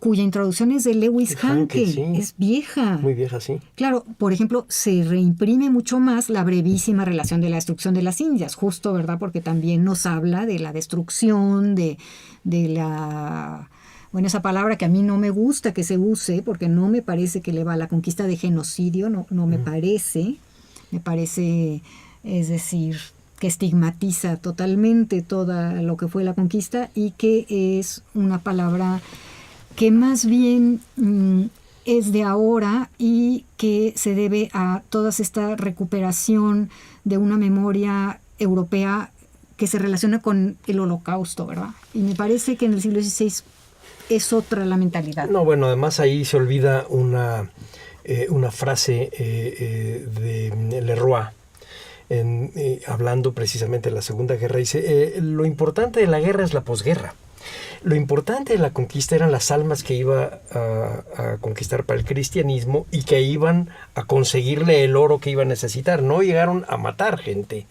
cuya introducción es de Lewis Hanke, sí. Es vieja. Muy vieja, sí. Claro, por ejemplo, se reimprime mucho más la brevísima relación de la destrucción de las Indias, justo, ¿verdad? Porque también nos habla de la destrucción, de la... Bueno, esa palabra que a mí no me gusta que se use, porque no me parece que le va a la conquista de genocidio, no me parece. Me parece, es decir... que estigmatiza totalmente todo lo que fue la conquista y que es una palabra que más bien es de ahora y que se debe a toda esta recuperación de una memoria europea que se relaciona con el Holocausto, ¿verdad? Y me parece que en el siglo XVI es otra la mentalidad. No, bueno, además ahí se olvida una frase de Leroy, hablando precisamente de la Segunda Guerra, dice, lo importante de la guerra es la posguerra. Lo importante de la conquista eran las almas que iba a conquistar para el cristianismo y que iban a conseguirle el oro que iba a necesitar. No llegaron a matar gente,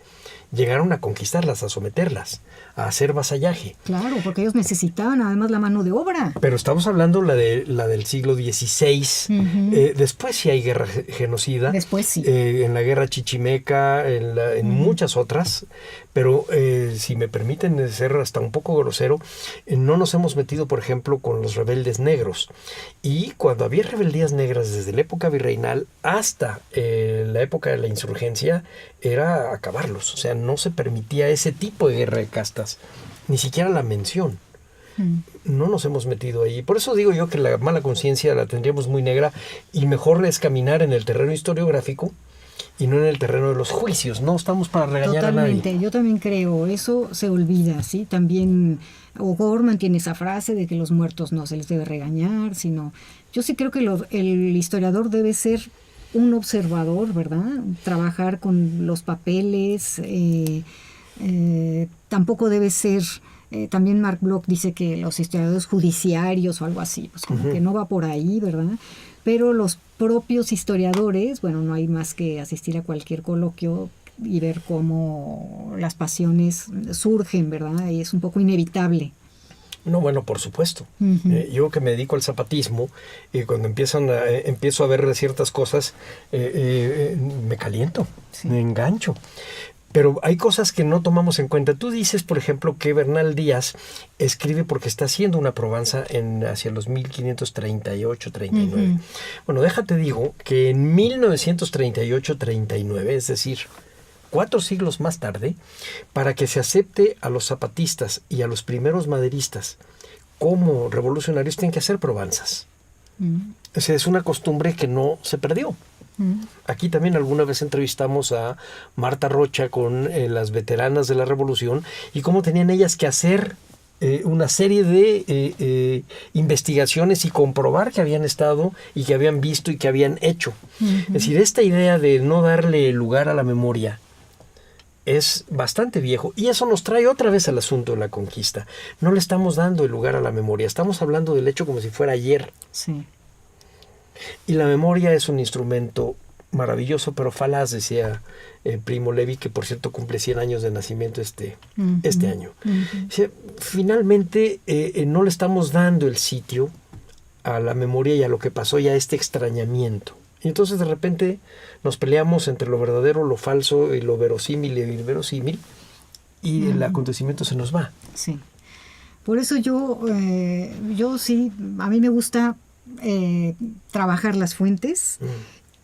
llegaron a conquistarlas, a someterlas, a hacer vasallaje. Claro, porque ellos necesitaban además la mano de obra. Pero estamos hablando la del siglo XVI. Uh-huh. Después sí hay guerra genocida. Después sí. En la guerra chichimeca, en muchas otras. Pero si me permiten ser hasta un poco grosero, no nos hemos metido, por ejemplo, con los rebeldes negros. Y cuando había rebeldías negras desde la época virreinal hasta la época de la insurgencia, era acabarlos. O sea, no se permitía ese tipo de guerra de castas, ni siquiera la mención. No nos hemos metido ahí. Por eso digo yo que la mala conciencia la tendríamos muy negra y mejor es caminar en el terreno historiográfico y no en el terreno de los juicios. No estamos para regañar Totalmente, a nadie. yo también creo, eso se olvida, ¿sí? También O'Gorman tiene esa frase de que los muertos no se les debe regañar, sino... Yo sí creo que el historiador debe ser un observador, ¿verdad? Trabajar con los papeles, tampoco debe ser... también Mark Bloch dice que los historiadores judiciarios o algo así, pues como que no va por ahí, ¿verdad? Pero los propios historiadores, bueno, no hay más que asistir a cualquier coloquio y ver cómo las pasiones surgen, ¿verdad? Y es un poco inevitable. No, bueno, por supuesto. Uh-huh. Yo que me dedico al zapatismo, cuando empiezo a ver ciertas cosas, me caliento, sí. Me engancho. Pero hay cosas que no tomamos en cuenta. Tú dices, por ejemplo, que Bernal Díaz escribe porque está haciendo una probanza hacia los 1538-39. Uh-huh. Bueno, déjate digo que en 1938-39, es decir, 4 siglos más tarde, para que se acepte a los zapatistas y a los primeros maderistas como revolucionarios, tienen que hacer probanzas. O sea, es una costumbre que no se perdió. Aquí también alguna vez entrevistamos a Marta Rocha con las veteranas de la Revolución y cómo tenían ellas que hacer una serie de investigaciones y comprobar que habían estado y que habían visto y que habían hecho. Uh-huh. Es decir, esta idea de no darle lugar a la memoria es bastante viejo y eso nos trae otra vez al asunto de la conquista. No le estamos dando el lugar a la memoria, estamos hablando del hecho como si fuera ayer. Sí. Y la memoria es un instrumento maravilloso, pero falaz, decía Primo Levi, que por cierto cumple 100 años de nacimiento este año. Uh-huh. O sea, finalmente no le estamos dando el sitio a la memoria y a lo que pasó y a este extrañamiento. Y entonces de repente nos peleamos entre lo verdadero, lo falso, y lo verosímil y el inverosímil, y el acontecimiento se nos va. Sí. Por eso yo sí, a mí me gusta trabajar las fuentes,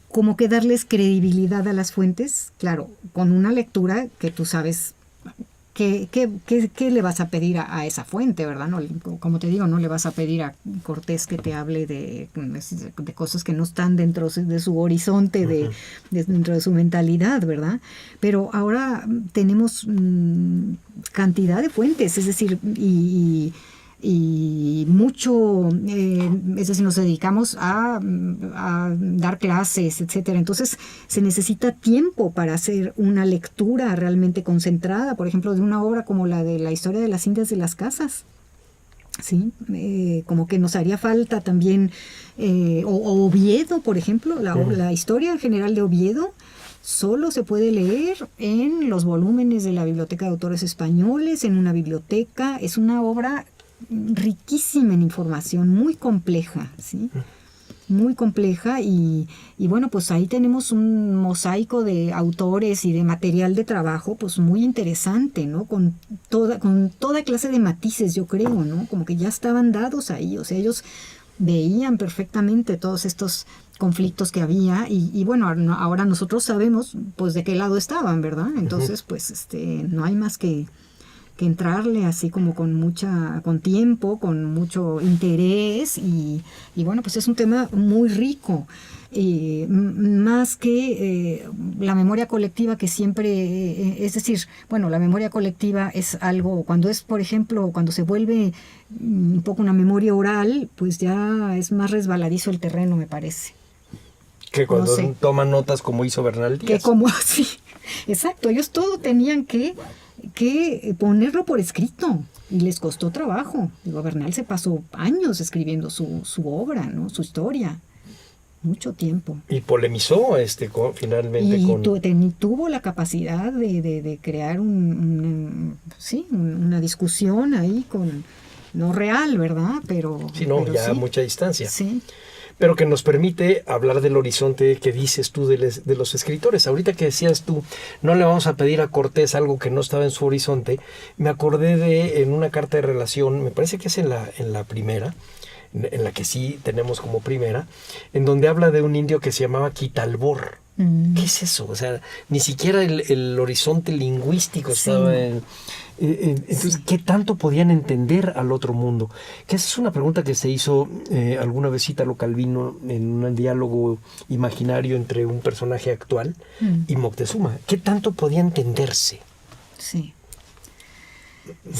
como que darles credibilidad a las fuentes, claro, con una lectura que tú sabes qué le vas a pedir a esa fuente, ¿verdad? No, como te digo, no le vas a pedir a Cortés que te hable de cosas que no están dentro de su horizonte, dentro de su mentalidad, ¿verdad? Pero ahora tenemos cantidad de fuentes, es decir, y mucho, es decir, nos dedicamos a dar clases, etcétera. Entonces se necesita tiempo para hacer una lectura realmente concentrada, por ejemplo, de una obra como la de la historia de las Indias de las Casas. Sí, como que nos haría falta también, o Oviedo, por ejemplo, la historia en general de Oviedo solo se puede leer en los volúmenes de la Biblioteca de Autores Españoles, en una biblioteca. Es una obra riquísima en información, muy compleja, ¿sí? Muy compleja y bueno, pues ahí tenemos un mosaico de autores y de material de trabajo, pues muy interesante, ¿no? Con toda clase de matices, yo creo, ¿no? Como que ya estaban dados ahí, o sea, ellos veían perfectamente todos estos conflictos que había y bueno, ahora nosotros sabemos pues de qué lado estaban, ¿verdad? Entonces pues no hay más que entrarle así como con tiempo, con mucho interés y bueno, pues es un tema muy rico. Más que la memoria colectiva que siempre, es decir, bueno, la memoria colectiva es algo, cuando es, por ejemplo, cuando se vuelve un poco una memoria oral, pues ya es más resbaladizo el terreno, me parece. Que cuando toman notas como hizo Bernal Díaz. Que como así, exacto, ellos todo tenían que ponerlo por escrito y les costó trabajo. Digo, Bernal se pasó años escribiendo su obra, ¿no? Su historia, mucho tiempo. Y polemizó finalmente tuvo la capacidad de crear una discusión ahí no real, ¿verdad? Pero a mucha distancia. Sí. Pero que nos permite hablar del horizonte que dices tú de los escritores. Ahorita que decías tú, no le vamos a pedir a Cortés algo que no estaba en su horizonte, me acordé en una carta de relación, me parece que es en la primera, en la que sí tenemos como primera, en donde habla de un indio que se llamaba Quitalbor. ¿Qué es eso? O sea, ni siquiera el horizonte lingüístico estaba en... Entonces, ¿qué tanto podían entender al otro mundo? Que esa es una pregunta que se hizo alguna vez Ítalo Calvino en un diálogo imaginario entre un personaje actual y Moctezuma. ¿Qué tanto podía entenderse? Sí.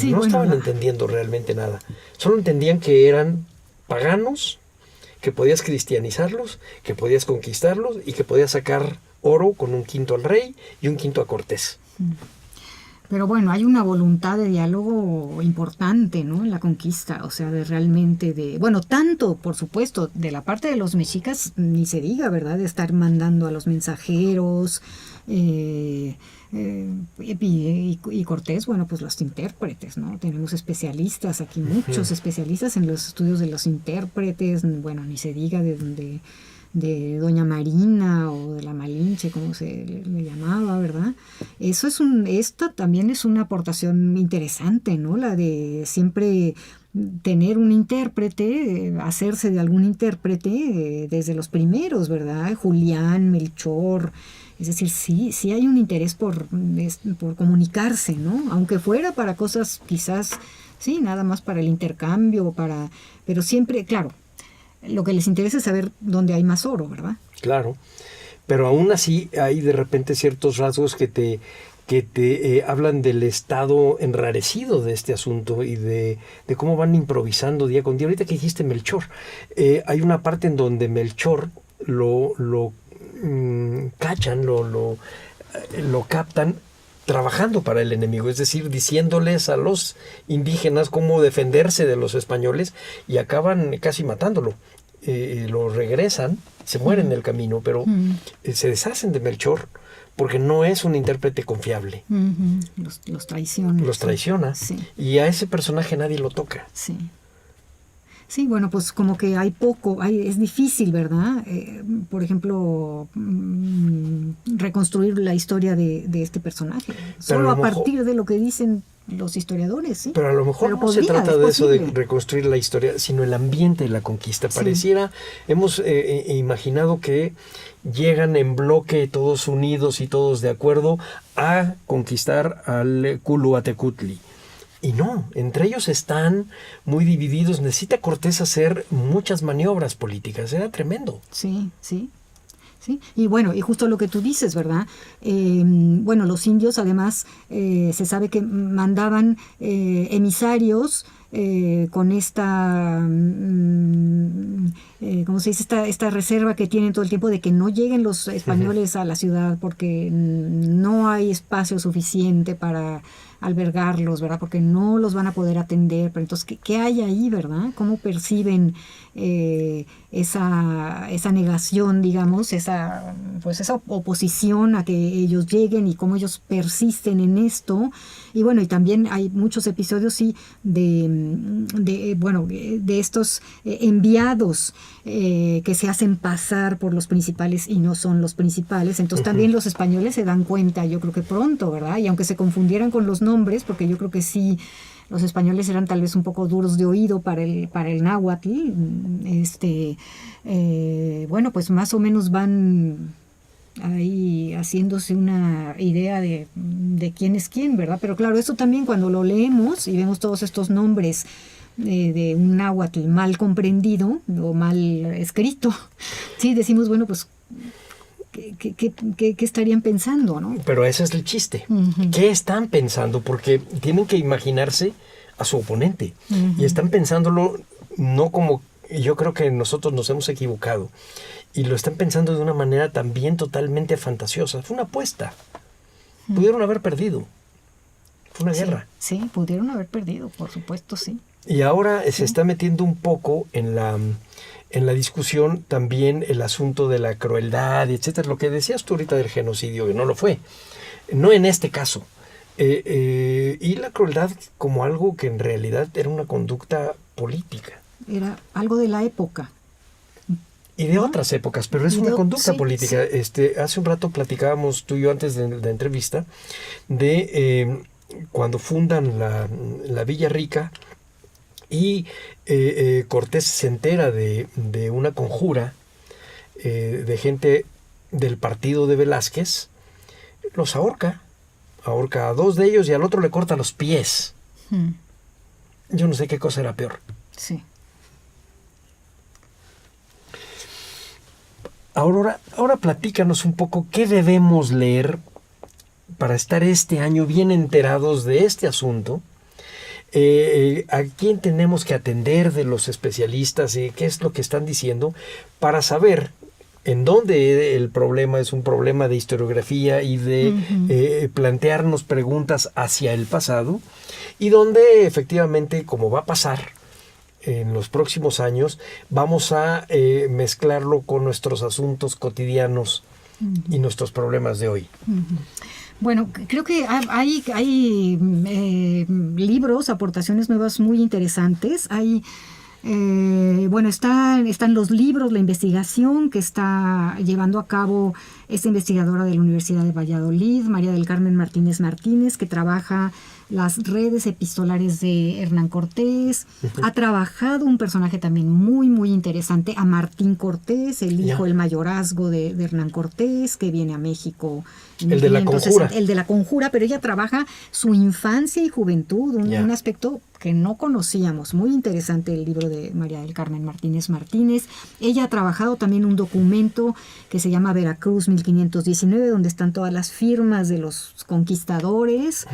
No estaban entendiendo realmente nada. Solo entendían que eran paganos, que podías cristianizarlos, que podías conquistarlos y que podías sacar oro con un quinto al rey y un quinto a Cortés. Pero bueno, hay una voluntad de diálogo importante, ¿no? En la conquista, o sea, bueno, tanto, por supuesto, de la parte de los mexicas, ni se diga, ¿verdad? De estar mandando a los mensajeros, y Cortés, bueno, pues los intérpretes, ¿no? Tenemos especialistas aquí, muchos especialistas en los estudios de los intérpretes, bueno, ni se diga de Doña Marina o de la Malinche, como se le llamaba, ¿verdad? Esta también es una aportación interesante, ¿no? La de siempre tener un intérprete, hacerse de algún intérprete desde los primeros, ¿verdad? Julián, Melchor. Es decir, sí hay un interés por comunicarse, ¿no? Aunque fuera para cosas quizás, sí, nada más para el intercambio, pero siempre, claro, lo que les interesa es saber dónde hay más oro, ¿verdad? Claro, pero aún así hay de repente ciertos rasgos que te hablan del estado enrarecido de este asunto y de cómo van improvisando día con día. Ahorita que dijiste Melchor, hay una parte en donde Melchor lo cachan, lo captan trabajando para el enemigo, es decir, diciéndoles a los indígenas cómo defenderse de los españoles y acaban casi matándolo. Lo regresan, se mueren en el camino, pero se deshacen de Melchor porque no es un intérprete confiable. Los traiciona. Los traiciona. Sí. Y a ese personaje nadie lo toca. Sí. Sí, bueno, pues como que es difícil, ¿verdad? Por ejemplo, reconstruir la historia de este personaje. Solo a partir de lo que dicen los historiadores, ¿sí? Pero a lo mejor no se trata de eso de reconstruir la historia, sino el ambiente de la conquista. Pareciera, hemos imaginado que llegan en bloque todos unidos y todos de acuerdo a conquistar al Culuatecutli. Y no, entre ellos están muy divididos. Necesita Cortés hacer muchas maniobras políticas. Era tremendo. Sí. Y bueno, y justo lo que tú dices, ¿verdad? Bueno, los indios además se sabe que mandaban emisarios con esta, ¿cómo se dice? Esta reserva que tienen todo el tiempo de que no lleguen los españoles a la ciudad porque no hay espacio suficiente para albergarlos, ¿verdad? Porque no los van a poder atender. Pero entonces, ¿qué hay ahí, verdad? ¿Cómo perciben esa negación, digamos, esa oposición a que ellos lleguen y cómo ellos persisten en esto? Y bueno, y también hay muchos episodios, sí, de estos enviados que se hacen pasar por los principales y no son los principales. Entonces también los españoles se dan cuenta, yo creo que pronto, ¿verdad? Y aunque se confundieran con los nombres, porque yo creo que sí los españoles eran tal vez un poco duros de oído para el náhuatl. Bueno, pues más o menos van ahí haciéndose una idea de quién es quién, ¿verdad? Pero claro, eso también cuando lo leemos y vemos todos estos nombres de un náhuatl mal comprendido o mal escrito, sí, decimos, bueno, pues, ¿qué estarían pensando, no? Pero ese es el chiste. Uh-huh. ¿Qué están pensando? Porque tienen que imaginarse a su oponente. Uh-huh. Y están pensándolo no como... Yo creo que nosotros nos hemos equivocado. Y lo están pensando de una manera también totalmente fantasiosa. Fue una apuesta. Uh-huh. Pudieron haber perdido. Fue una guerra. Sí, pudieron haber perdido, por supuesto, sí. Y ahora se está metiendo un poco en la discusión también el asunto de la crueldad, etcétera. Lo que decías tú ahorita del genocidio, que no lo fue. No en este caso. Y la crueldad como algo que en realidad era una conducta política. Era algo de la época. Y de otras épocas, pero es una conducta política. Sí. Hace un rato platicábamos tú y yo antes de la entrevista de cuando fundan la Villa Rica y Cortés se entera de una conjura de gente del partido de Velázquez, los ahorca a dos de ellos y al otro le corta los pies. Yo no sé qué cosa era peor. Sí. Ahora platícanos un poco qué debemos leer para estar este año bien enterados de este asunto. ¿A quién tenemos que atender de los especialistas y qué es lo que están diciendo para saber en dónde el problema es un problema de historiografía y de plantearnos preguntas hacia el pasado y dónde efectivamente, como va a pasar en los próximos años, vamos a mezclarlo con nuestros asuntos cotidianos y nuestros problemas de hoy? Bueno, creo que hay libros, aportaciones nuevas muy interesantes. Hay, están los libros, la investigación que está llevando a cabo esta investigadora de la Universidad de Valladolid, María del Carmen Martínez Martínez, que trabaja las redes epistolares de Hernán Cortés. Ha trabajado un personaje también muy, muy interesante, a Martín Cortés, el hijo, el mayorazgo de Hernán Cortés, que viene a México en el de la conjura. El de la conjura, pero ella trabaja su infancia y juventud, un aspecto que no conocíamos. Muy interesante el libro de María del Carmen Martínez Martínez. Ella ha trabajado también un documento que se llama Veracruz 1519, donde están todas las firmas de los conquistadores.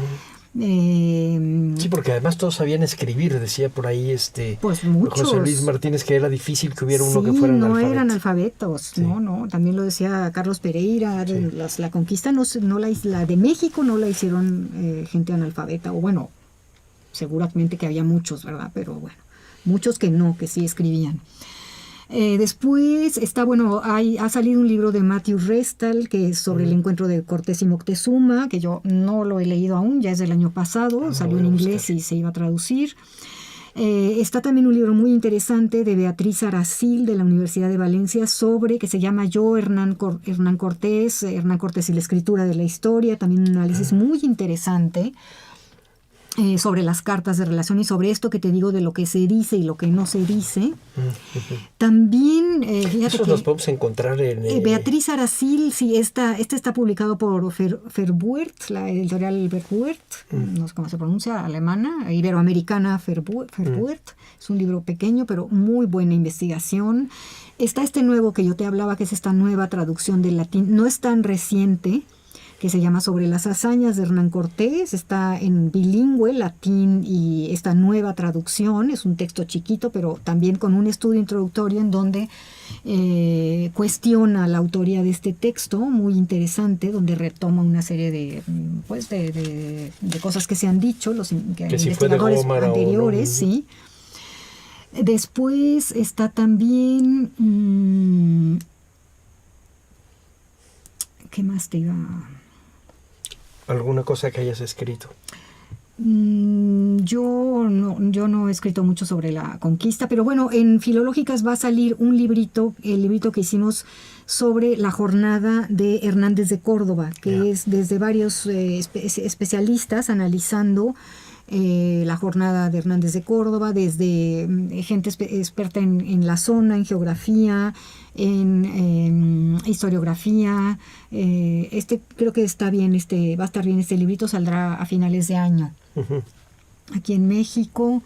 Sí, porque además todos sabían escribir, decía por ahí pues muchos. José Luis Martínez, que era difícil que hubiera uno que fuera analfabeto. No eran alfabetos, sí. no, también lo decía Carlos Pereira, sí. La conquista la de México no la hicieron gente analfabeta, o bueno, seguramente que había muchos, ¿verdad? Pero bueno, muchos que sí escribían. Después está, ha salido un libro de Matthew Restal que es sobre el encuentro de Cortés y Moctezuma, que yo no lo he leído aún, ya es del año pasado, salió en inglés y se iba a traducir. Está también un libro muy interesante de Beatriz Aracil de la Universidad de Valencia que se llama Yo, Hernán Cortés y la escritura de la historia, también un análisis muy interesante sobre las cartas de relación y sobre esto que te digo de lo que se dice y lo que no se dice. También, fíjate eso los podemos encontrar en... Beatriz Aracil, sí, este está publicado por Verwoerd, la editorial Verwoerd, no sé cómo se pronuncia, alemana, iberoamericana Verwoerd. Es un libro pequeño, pero muy buena investigación. Está este nuevo que yo te hablaba, que es esta nueva traducción del latín, no es tan reciente, que se llama Sobre las hazañas de Hernán Cortés. Está en bilingüe, latín y esta nueva traducción. Es un texto chiquito, pero también con un estudio introductorio en donde cuestiona la autoría de este texto, muy interesante, donde retoma una serie de cosas que se han dicho, los investigadores anteriores, sí. Después está también... ¿qué más te iba a...? ¿Alguna cosa que hayas escrito? Yo no he escrito mucho sobre la conquista, pero bueno, en Filológicas va a salir un librito, el librito que hicimos sobre la jornada de Hernández de Córdoba, que es desde varios especialistas analizando la jornada de Hernández de Córdoba, desde gente experta en la zona, en geografía, en historiografía. Creo que está bien, va a estar bien este librito, saldrá a finales de año. Uh-huh. Aquí en México.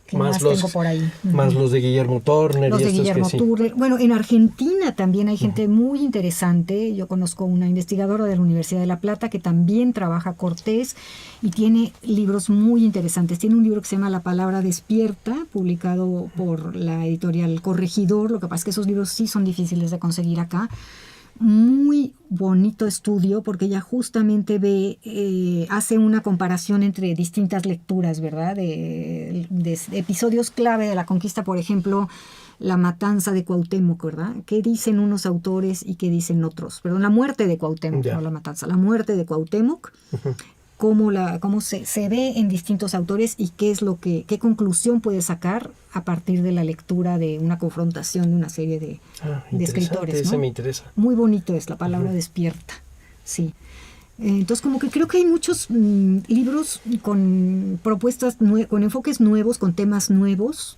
¿Qué más tengo por ahí? Más los de Guillermo Turner. Los de Guillermo Turner. Bueno, en Argentina también hay gente muy interesante. Yo conozco una investigadora de la Universidad de La Plata que también trabaja Cortés y tiene libros muy interesantes. Tiene un libro que se llama La Palabra Despierta, publicado por la editorial Corregidor. Lo que pasa es que esos libros sí son difíciles de conseguir acá. Muy bonito estudio porque ella justamente hace una comparación entre distintas lecturas, ¿verdad? De episodios clave de la conquista, por ejemplo, la matanza de Cuauhtémoc, ¿verdad? ¿Qué dicen unos autores y qué dicen otros? Perdón, la muerte de Cuauhtémoc, no la matanza, la muerte de Cuauhtémoc. Uh-huh. Cómo se ve en distintos autores y qué conclusión puede sacar a partir de la lectura de una confrontación de una serie de escritores, ¿no? Ese me interesa. Muy bonito es La Palabra Despierta, sí. Entonces como que creo que hay muchos libros con propuestas, con enfoques nuevos, con temas nuevos.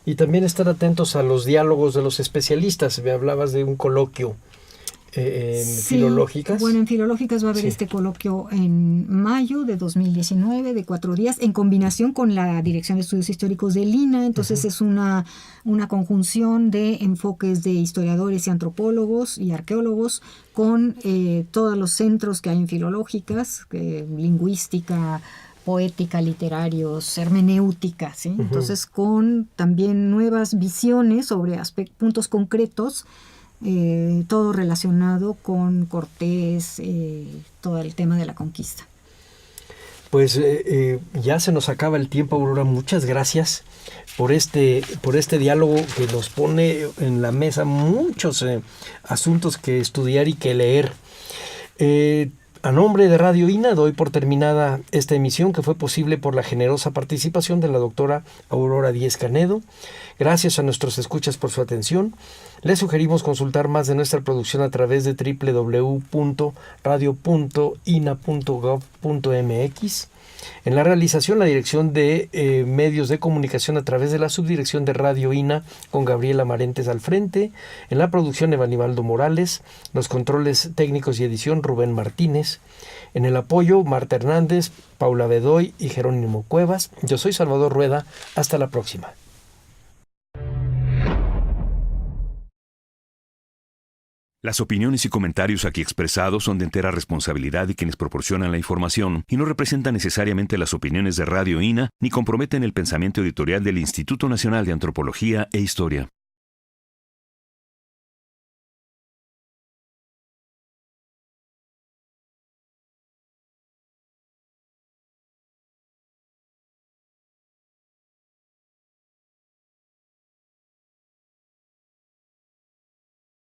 Y también estar atentos a los diálogos de los especialistas. Me hablabas de un coloquio. Filológicas. Bueno, en Filológicas va a haber este coloquio en mayo de 2019, de 4 días, en combinación con la Dirección de Estudios Históricos del INA. Entonces es una conjunción de enfoques de historiadores y antropólogos y arqueólogos con todos los centros que hay en Filológicas, lingüística, poética, literarios, hermenéutica, ¿sí? Uh-huh. Entonces con también nuevas visiones sobre puntos concretos, todo relacionado con Cortés, todo el tema de la conquista. Pues ya se nos acaba el tiempo, Aurora. Muchas gracias por este diálogo que nos pone en la mesa muchos asuntos que estudiar y que leer. A nombre de Radio INA doy por terminada esta emisión que fue posible por la generosa participación de la doctora Aurora Díez Canedo. Gracias a nuestros escuchas por su atención. Les sugerimos consultar más de nuestra producción a través de www.radio.ina.gov.mx. En la realización, la dirección de medios de comunicación a través de la subdirección de Radio INA con Gabriela Marentes al frente. En la producción, Evanibaldo Morales. Los controles técnicos y edición, Rubén Martínez. En el apoyo, Marta Hernández, Paula Bedoy y Jerónimo Cuevas. Yo soy Salvador Rueda. Hasta la próxima. Las opiniones y comentarios aquí expresados son de entera responsabilidad de quienes proporcionan la información y no representan necesariamente las opiniones de Radio INA ni comprometen el pensamiento editorial del Instituto Nacional de Antropología e Historia.